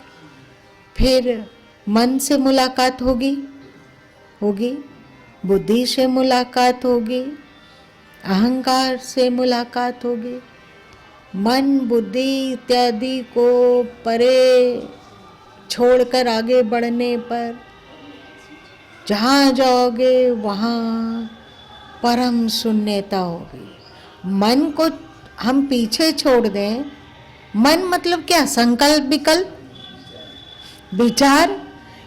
[SPEAKER 1] फिर मन से मुलाकात होगी, बुद्धि से मुलाकात होगी, अहंकार से मुलाकात होगी। मन बुद्धि इत्यादि को परे छोड़कर आगे बढ़ने पर जहाँ जाओगे वहाँ परम शून्यता होगी। मन को हम पीछे छोड़ दें, मन मतलब क्या? संकल्प विकल्प विचार।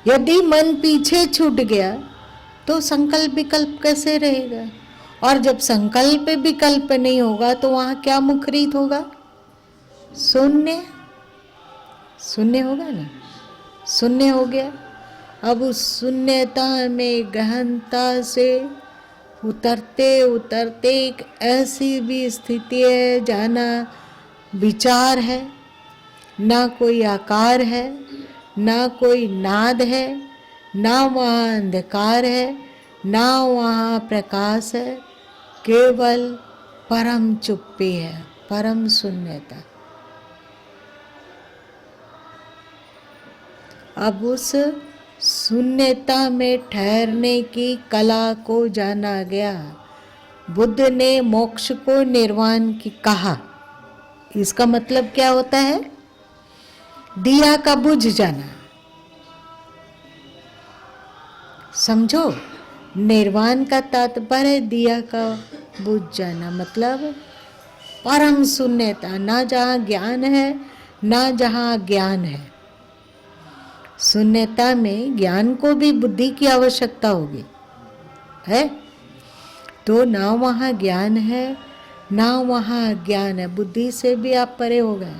[SPEAKER 1] यदि मन पीछे छूट गया तो संकल्प विकल्प कैसे रहेगा? और जब संकल्प विकल्प नहीं होगा तो वहां क्या मुखरित होगा? शून्य। शून्य होगा ना, शून्य हो गया। अब उस शून्यता में गहनता से उतरते उतरते एक ऐसी भी स्थिति है जहाँ ना विचार है, ना कोई आकार है, ना कोई नाद है, ना वहाँ अंधकार है, ना वहाँ प्रकाश है, केवल परम चुप्पी है, परम शून्यता। अब उस शून्यता में ठहरने की कला को जाना गया। बुद्ध ने मोक्ष को निर्वाण की कहा। इसका मतलब क्या होता है? दिया का बुझ जाना। समझो, निर्वाण का तात्पर्य दिया का बुझ जाना, मतलब परम शून्यता, ना जहाँ ज्ञान है ना जहाँ ज्ञान है। शून्यता में ज्ञान को भी बुद्धि की आवश्यकता होगी, है? तो ना वहाँ ज्ञान है ना वहाँ ज्ञान है, बुद्धि से भी आप परे हो गए।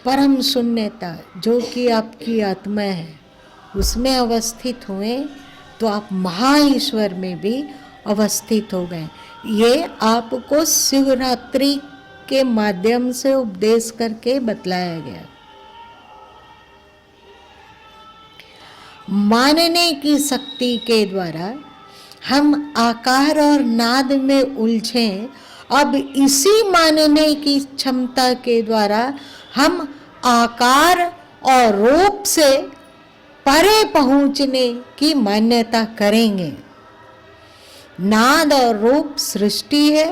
[SPEAKER 1] परम शून्यता जो कि आपकी आत्मा है, उसमें अवस्थित हुए तो आप महाईश्वर में भी अवस्थित हो गए। ये आपको शिवरात्रि के माध्यम से उपदेश करके बतलाया गया। मानने की शक्ति के द्वारा हम आकार और नाद में उलझें। अब इसी मानने की क्षमता के द्वारा हम आकार और रूप से परे पहुंचने की मान्यता करेंगे। नाद और रूप सृष्टि है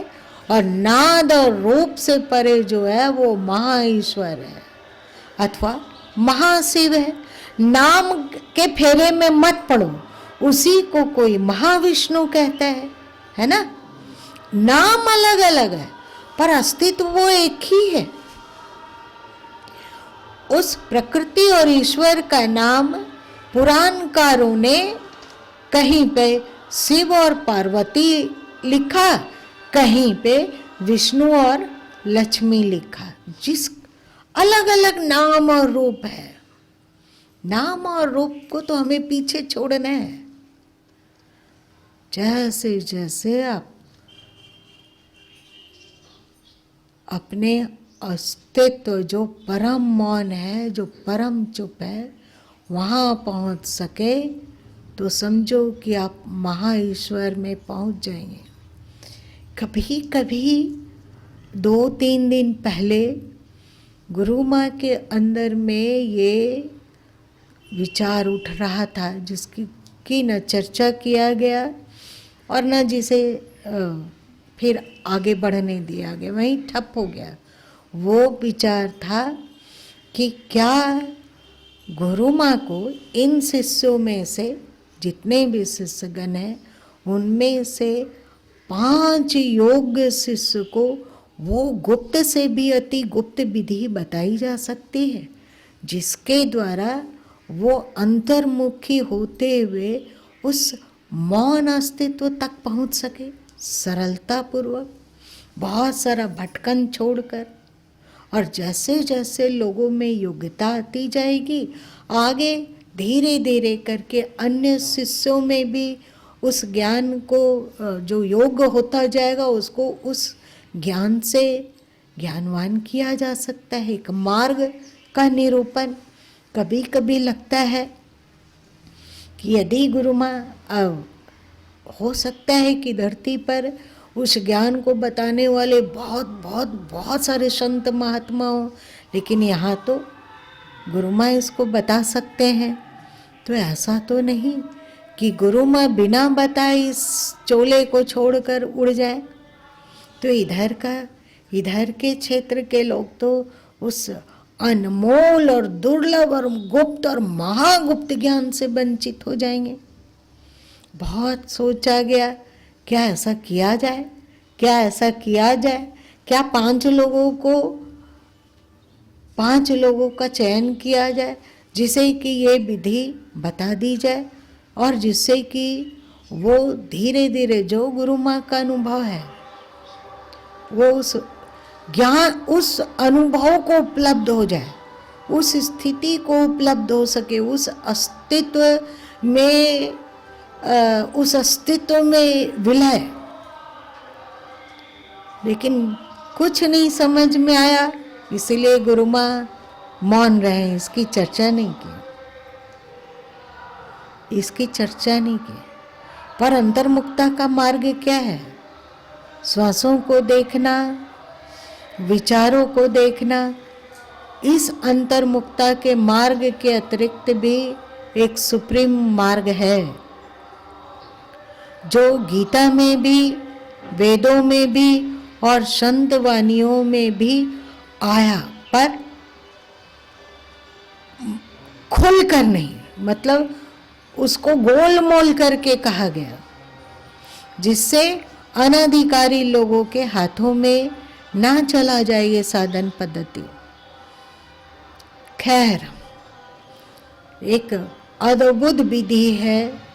[SPEAKER 1] और नाद और रूप से परे जो है वो महाईश्वर है अथवा महाशिव है। नाम के फेरे में मत पड़ो, उसी को कोई महाविष्णु कहता है ना? नाम अलग अलग है पर अस्तित्व वो एक ही है। उस प्रकृति और ईश्वर का नाम पुराणकारों ने कहीं पे शिव और पार्वती लिखा, कहीं पे विष्णु और लक्ष्मी लिखा। जिस अलग अलग नाम और रूप है, नाम और रूप को तो हमें पीछे छोड़ना है। जैसे जैसे आप अपने अस्तित्व जो परम मौन है, जो परम चुप है, वहाँ पहुँच सके तो समझो कि आप महाईश्वर में पहुँच जाएंगे। कभी कभी 2-3 दिन पहले गुरु माँ के अंदर में ये विचार उठ रहा था, जिसकी न चर्चा किया गया और न जिसे फिर आगे बढ़ने दिया गया, वहीं ठप हो गया। वो विचार था कि क्या गुरु माँ को इन शिष्यों में से, जितने भी शिष्यगण हैं, उनमें से 5 योग्य शिष्य को वो गुप्त से भी अति गुप्त विधि बताई जा सकती है, जिसके द्वारा वो अंतर्मुखी होते हुए उस मौन अस्तित्व तक पहुंच सके, सरलता पूर्वक, बहुत सारा भटकन छोड़कर। और जैसे जैसे लोगों में योग्यता आती जाएगी, आगे धीरे धीरे करके अन्य शिष्यों में भी उस ज्ञान को जो योग्य होता जाएगा, उसको उस ज्ञान से ज्ञानवान किया जा सकता है। एक मार्ग का निरूपण। कभी कभी लगता है कि यदि गुरु माँ, हो सकता है कि धरती पर उस ज्ञान को बताने वाले बहुत बहुत बहुत सारे संत महात्मा हों, लेकिन यहाँ तो गुरु माँ इसको बता सकते हैं। तो ऐसा तो नहीं कि गुरु माँ बिना बताए इस चोले को छोड़कर उड़ जाए। तो इधर के क्षेत्र के लोग तो उस अनमोल और दुर्लभ और गुप्त और महागुप्त ज्ञान से वंचित हो जाएंगे। बहुत सोचा गया, क्या ऐसा किया जाए, क्या ऐसा किया जाए, क्या 5 लोगों का चयन किया जाए जिसे कि ये विधि बता दी जाए और जिससे कि वो धीरे धीरे जो गुरु माँ का अनुभव है, वो उस ज्ञान, उस अनुभव को उपलब्ध हो जाए, उस स्थिति को उपलब्ध हो सके, उस अस्तित्व में विलय। लेकिन कुछ नहीं समझ में आया, इसीलिए गुरु माँ मौन रहे, इसकी चर्चा नहीं की। पर अंतर्मुक्ता का मार्ग क्या है? श्वासों को देखना, विचारों को देखना। इस अंतर्मुक्ता के मार्ग के अतिरिक्त भी एक सुप्रीम मार्ग है, जो गीता में भी, वेदों में भी और संत वाणियों में भी आया, पर खुलकर नहीं, मतलब उसको गोल मोल करके कहा गया, जिससे अनधिकारी लोगों के हाथों में ना चला जाए ये साधन पद्धति। खैर, एक अद्भुत विधि है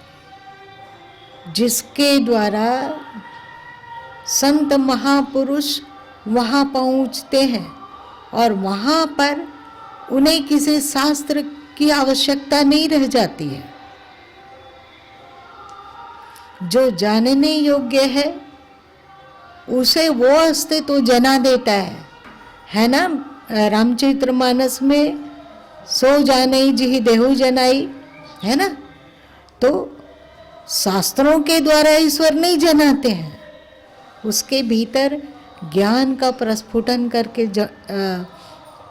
[SPEAKER 1] जिसके द्वारा संत महापुरुष वहाँ पहुँचते हैं और वहाँ पर उन्हें किसी शास्त्र की आवश्यकता नहीं रह जाती है। जो जानने योग्य है उसे वो अस्तित्व जना देता है ना। रामचरितमानस में सो जाने जिहि देहु जनाई, है ना। तो शास्त्रों के द्वारा ईश्वर नहीं जनाते हैं, उसके भीतर ज्ञान का प्रस्फुटन करके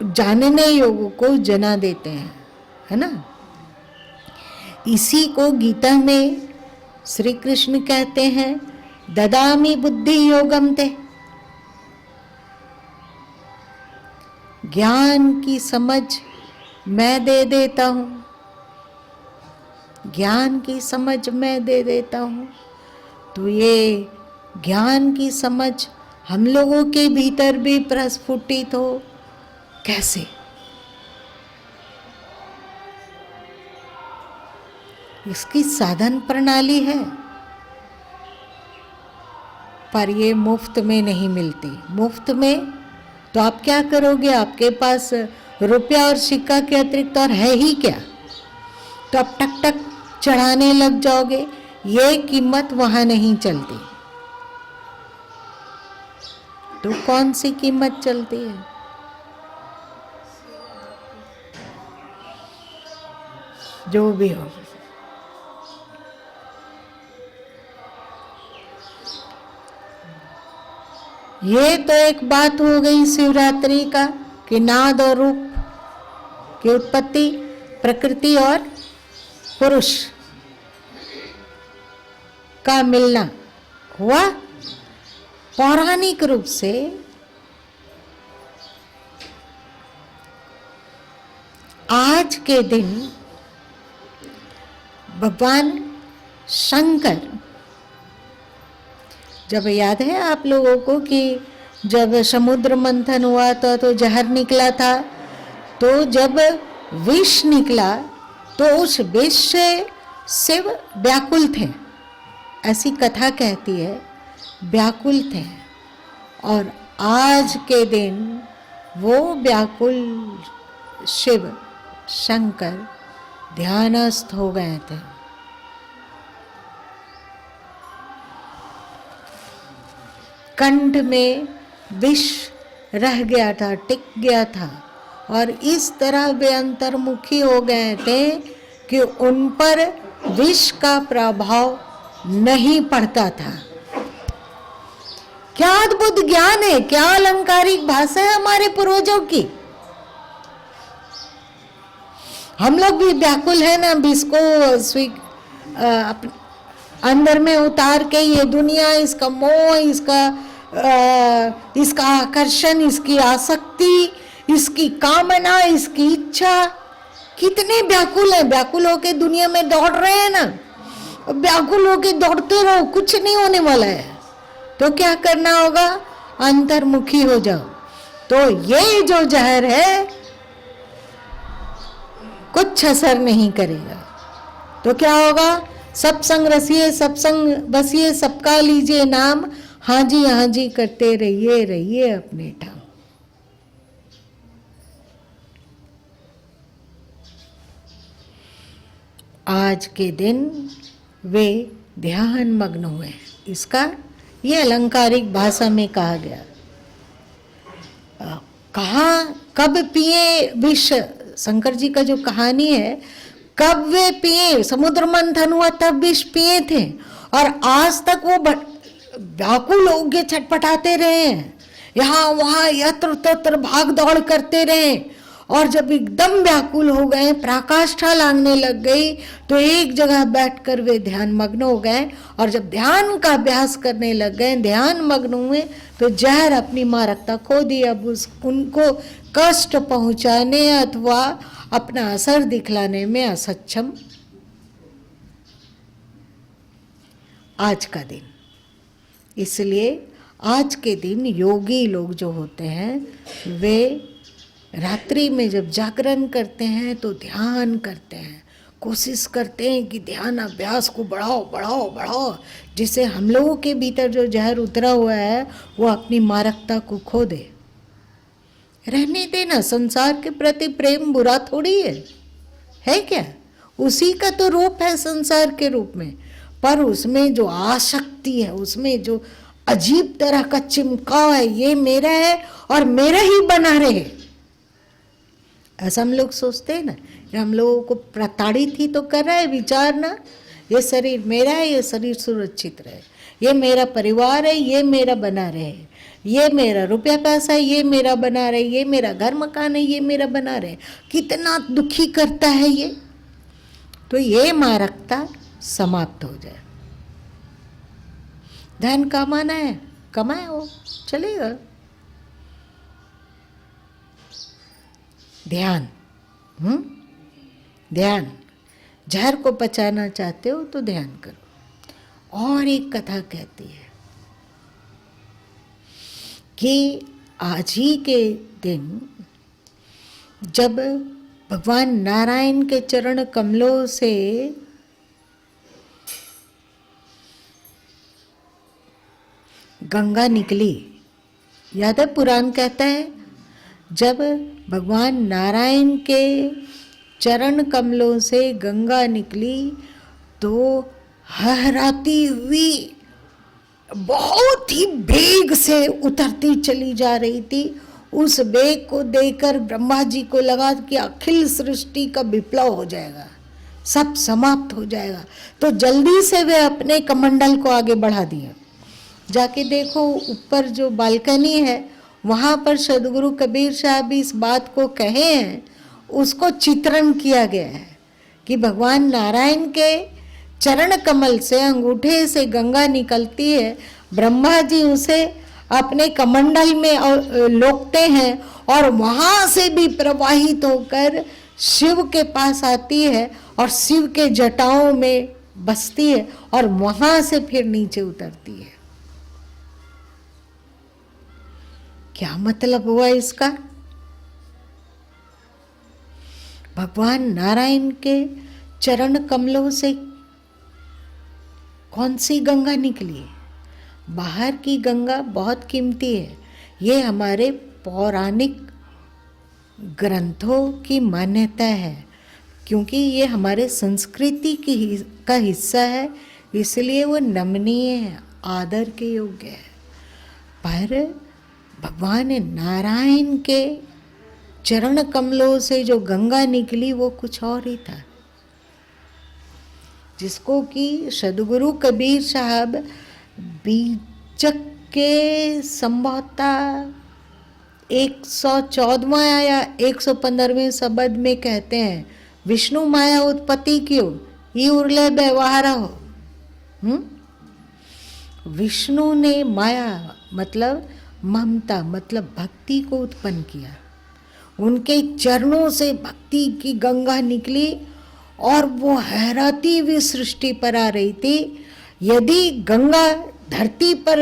[SPEAKER 1] जानने योग्य को जना देते हैं, है ना। इसी को गीता में श्री कृष्ण कहते हैं, ददामि बुद्धि योगम ते। ज्ञान की समझ मैं दे देता हूँ, ज्ञान की समझ मैं दे देता हूँ। तो ये ज्ञान की समझ हम लोगों के भीतर भी प्रस्फुटित हो, कैसे? इसकी साधन प्रणाली है, पर ये मुफ्त में नहीं मिलती। मुफ्त में तो आप क्या करोगे? आपके पास रुपया और सिक्का के अतिरिक्त और है ही क्या? तो आप टक टक चढ़ाने लग जाओगे, ये कीमत वहां नहीं चलती। तो कौन सी कीमत चलती है? जो भी हो, ये तो एक बात हो गई शिवरात्रि का कि नाद और रूप की उत्पत्ति, प्रकृति और पुरुष का मिलना हुआ। पौराणिक रूप से आज के दिन भगवान शंकर, जब याद है आप लोगों को कि जब समुद्र मंथन हुआ तो जहर निकला था, तो जब विष निकला तो उस विष से शिव व्याकुल थे, ऐसी कथा कहती है, व्याकुल थे। और आज के दिन वो व्याकुल शिव शंकर ध्यानस्थ हो गए थे। कंठ में विष रह गया था, टिक गया था, और इस तरह वे अंतर्मुखी हो गए थे कि उन पर विष का प्रभाव नहीं पड़ता था। क्या अद्भुत ज्ञान है, क्या अलंकारिक भाषा है हमारे पूर्वजों की। हम लोग भी व्याकुल है ना, विष को अंदर में उतार के ये दुनिया, इसका मोह, इसका आकर्षण, इसकी आसक्ति, इसकी कामना, इसकी इच्छा, कितने व्याकुल है। व्याकुल होके दुनिया में दौड़ रहे हैं ना, व्याकुल होके दौड़ते रहो, कुछ नहीं होने वाला है। तो क्या करना होगा? अंतर्मुखी हो जाओ। तो ये जो जहर है कुछ असर नहीं करेगा। तो क्या होगा? सत्संग रसिए, सत्संग बसिए, सबका लीजिए नाम, हाँ जी करते रहिए, रहिए अपने ठाम। आज के दिन वे ध्यान मग्न हुए। इसका ये अलंकारिक भाषा में कहा गया। कहाँ कब पिए विष, शंकर जी का जो कहानी है, कब वे पिए, समुद्र मंथन हुआ तब विष पिए थे, और आज तक वो व्याकुल होके छटपटाते रहे हैं, यहाँ वहाँ यत्र तत्र भाग दौड़ करते रहे, और जब एकदम व्याकुल हो गए, पराकाष्ठा लागने लग गई, तो एक जगह बैठकर वे ध्यान मग्न हो गए, और जब ध्यान का अभ्यास करने लग गए, ध्यान मग्न हुए, तो जहर अपनी मारकता खो दी। अब उनको कष्ट पहुंचाने अथवा अपना असर दिखलाने में असक्षम। आज का दिन, इसलिए आज के दिन योगी लोग जो होते हैं वे रात्रि में जब जागरण करते हैं तो ध्यान करते हैं, कोशिश करते हैं कि ध्यान अभ्यास को बढ़ाओ बढ़ाओ बढ़ाओ, जिससे हम लोगों के भीतर जो जहर उतरा हुआ है वो अपनी मारकता को खो दे। रहने देना, संसार के प्रति प्रेम बुरा थोड़ी है क्या? उसी का तो रूप है संसार के रूप में, पर उसमें जो आसक्ति है, उसमें जो अजीब तरह का चिमकाव है, ये मेरा है और मेरा ही बना रहे, ऐसा हम लोग सोचते हैं ना। ये हम लोगों को प्रताड़ित ही तो कर रहा है विचार ना, ये शरीर मेरा है, ये शरीर सुरक्षित रहे, ये मेरा परिवार है, ये मेरा बना रहे, ये मेरा रुपया पैसा है, ये मेरा बना रहे, ये मेरा घर मकान है, ये मेरा बना रहे। कितना दुखी करता है ये। तो ये मारकता समाप्त हो जाए। धन कमाना है, कमाए हो, चलेगा। ध्यान, ध्यान, जहर को पचाना चाहते हो तो ध्यान करो। और एक कथा कहती है कि आज ही के दिन जब भगवान नारायण के चरण कमलों से गंगा निकली, याद है पुराण कहता है, जब भगवान नारायण के चरण कमलों से गंगा निकली तो हहराती हुई बहुत ही वेग से उतरती चली जा रही थी। उस वेग को देखकर ब्रह्मा जी को लगा कि अखिल सृष्टि का विप्लव हो जाएगा, सब समाप्त हो जाएगा। तो जल्दी से वे अपने कमंडल को आगे बढ़ा दिए। जाके देखो ऊपर जो बालकनी है, वहाँ पर सदगुरु कबीर साहब इस बात को कहे हैं, उसको चित्रण किया गया है कि भगवान नारायण के चरण कमल से, अंगूठे से गंगा निकलती है, ब्रह्मा जी उसे अपने कमंडल में लोकते हैं और वहाँ से भी प्रवाहित होकर शिव के पास आती है और शिव के जटाओं में बसती है और वहाँ से फिर नीचे उतरती है। क्या मतलब हुआ इसका? भगवान नारायण के चरण कमलों से कौन सी गंगा निकली? बाहर की गंगा बहुत कीमती है, ये हमारे पौराणिक ग्रंथों की मान्यता है, क्योंकि ये हमारे संस्कृति का हिस्सा है, इसलिए वो नमनीय है, आदर के योग्य है। पर भगवान नारायण के चरण कमलों से जो गंगा निकली वो कुछ और ही था, जिसको कि सदगुरु कबीर साहब बीजक के संभवतः 114वां या 115वें शब्द में कहते हैं, विष्णु माया उत्पत्ति क्यों ये उर्ले व्यवहार हो। विष्णु ने माया मतलब ममता मतलब भक्ति को उत्पन्न किया, उनके चरणों से भक्ति की गंगा निकली और वो हैराती हुई सृष्टि पर आ रही थी। यदि गंगा धरती पर,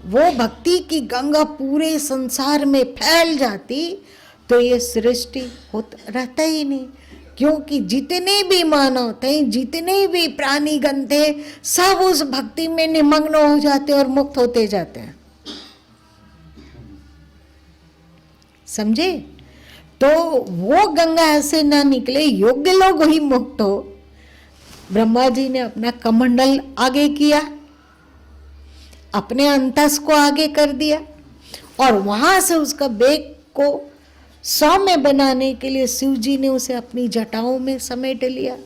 [SPEAKER 1] वो भक्ति की गंगा पूरे संसार में फैल जाती तो ये सृष्टि रहता ही नहीं, क्योंकि जितने भी मानव थे, जितने भी प्राणीगण थे, सब उस भक्ति में निमग्न हो जाते और मुक्त होते जाते हैं। समझे? तो वो गंगा ऐसे ना निकले, योग्य लोग ही मुक्त हो। ब्रह्मा जी ने अपना कमंडल आगे किया, अपने अंतस को आगे कर दिया, और वहां से उसका बेग को सौम्य बनाने के लिए शिव जी ने उसे अपनी जटाओं में समेट लिया।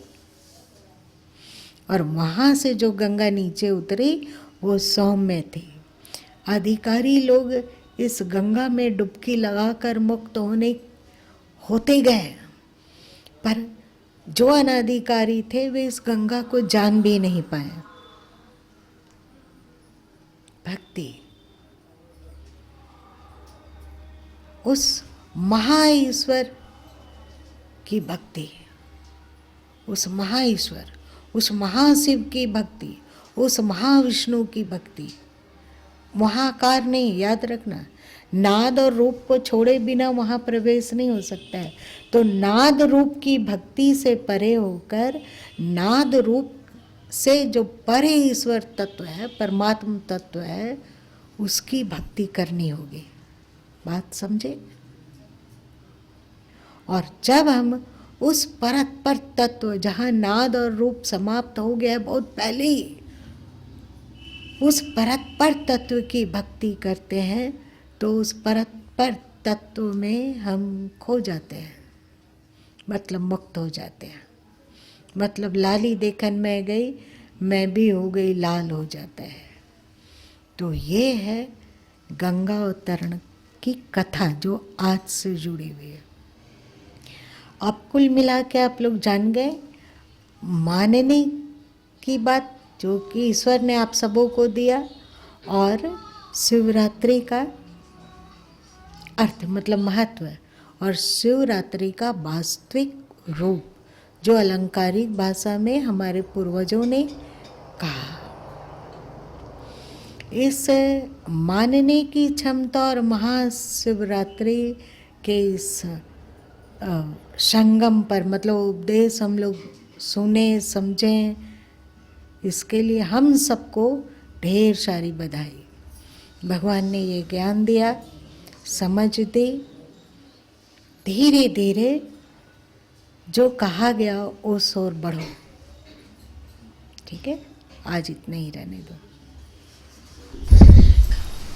[SPEAKER 1] और वहां से जो गंगा नीचे उतरी वो सौम्य थी। अधिकारी लोग इस गंगा में डुबकी लगाकर मुक्त होते गए, पर जो अनाधिकारी थे वे इस गंगा को जान भी नहीं पाए। भक्ति उस महाईश्वर की भक्ति, उस महाईश्वर, उस महाशिव की भक्ति, उस महाविष्णु की भक्ति। महाकार नहीं, याद रखना, नाद और रूप को छोड़े बिना वहाँ प्रवेश नहीं हो सकता है। तो नाद रूप की भक्ति से परे होकर नाद रूप से जो परे ईश्वर तत्व है, परमात्मा तत्व है, उसकी भक्ति करनी होगी। बात समझे? और जब हम उस परत पर तत्व, जहाँ नाद और रूप समाप्त हो गया है बहुत पहले ही, उस परत पर तत्व की भक्ति करते हैं तो उस परत पर तत्व में हम खो जाते हैं, मतलब मुक्त हो जाते हैं। मतलब लाली देखन मैं गई, मैं भी हो गई लाल हो जाता है। तो ये है गंगा अवतरण की कथा जो आज से जुड़ी हुई है। अब कुल मिला के आप लोग जान गए मानने की बात जो कि ईश्वर ने आप सबों को दिया, और शिवरात्रि का अर्थ मतलब महत्व, और शिवरात्रि का वास्तविक रूप जो अलंकारिक भाषा में हमारे पूर्वजों ने कहा। इस मानने की क्षमता और महाशिवरात्रि के इस संगम पर, मतलब उपदेश हम लोग सुने समझें, इसके लिए हम सबको ढेर सारी बधाई। भगवान ने ये ज्ञान दिया, समझ दी, धीरे धीरे जो कहा गया उस ओर बढ़ो। ठीक है, आज इतना ही रहने दो।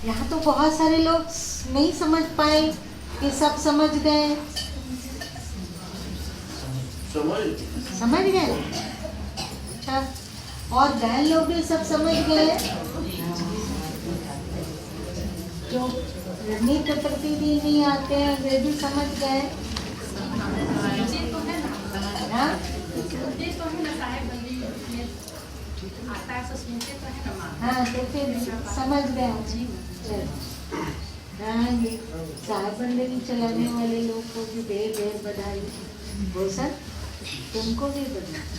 [SPEAKER 1] यहाँ तो बहुत सारे लोग नहीं समझ पाए कि सब समझ गए। समझ गए? अच्छा, और बहन लोग भी सब समझ गए, जो नृत्य प्रतिदिन नहीं आते हैं वे भी समझ गए। हाँ, तो फिर समझ गए। हाँ, ये साहब बंदगी चलाने वाले लोग को भी ढेर ढेर बधाई। वो सर तुमको भी बधाई।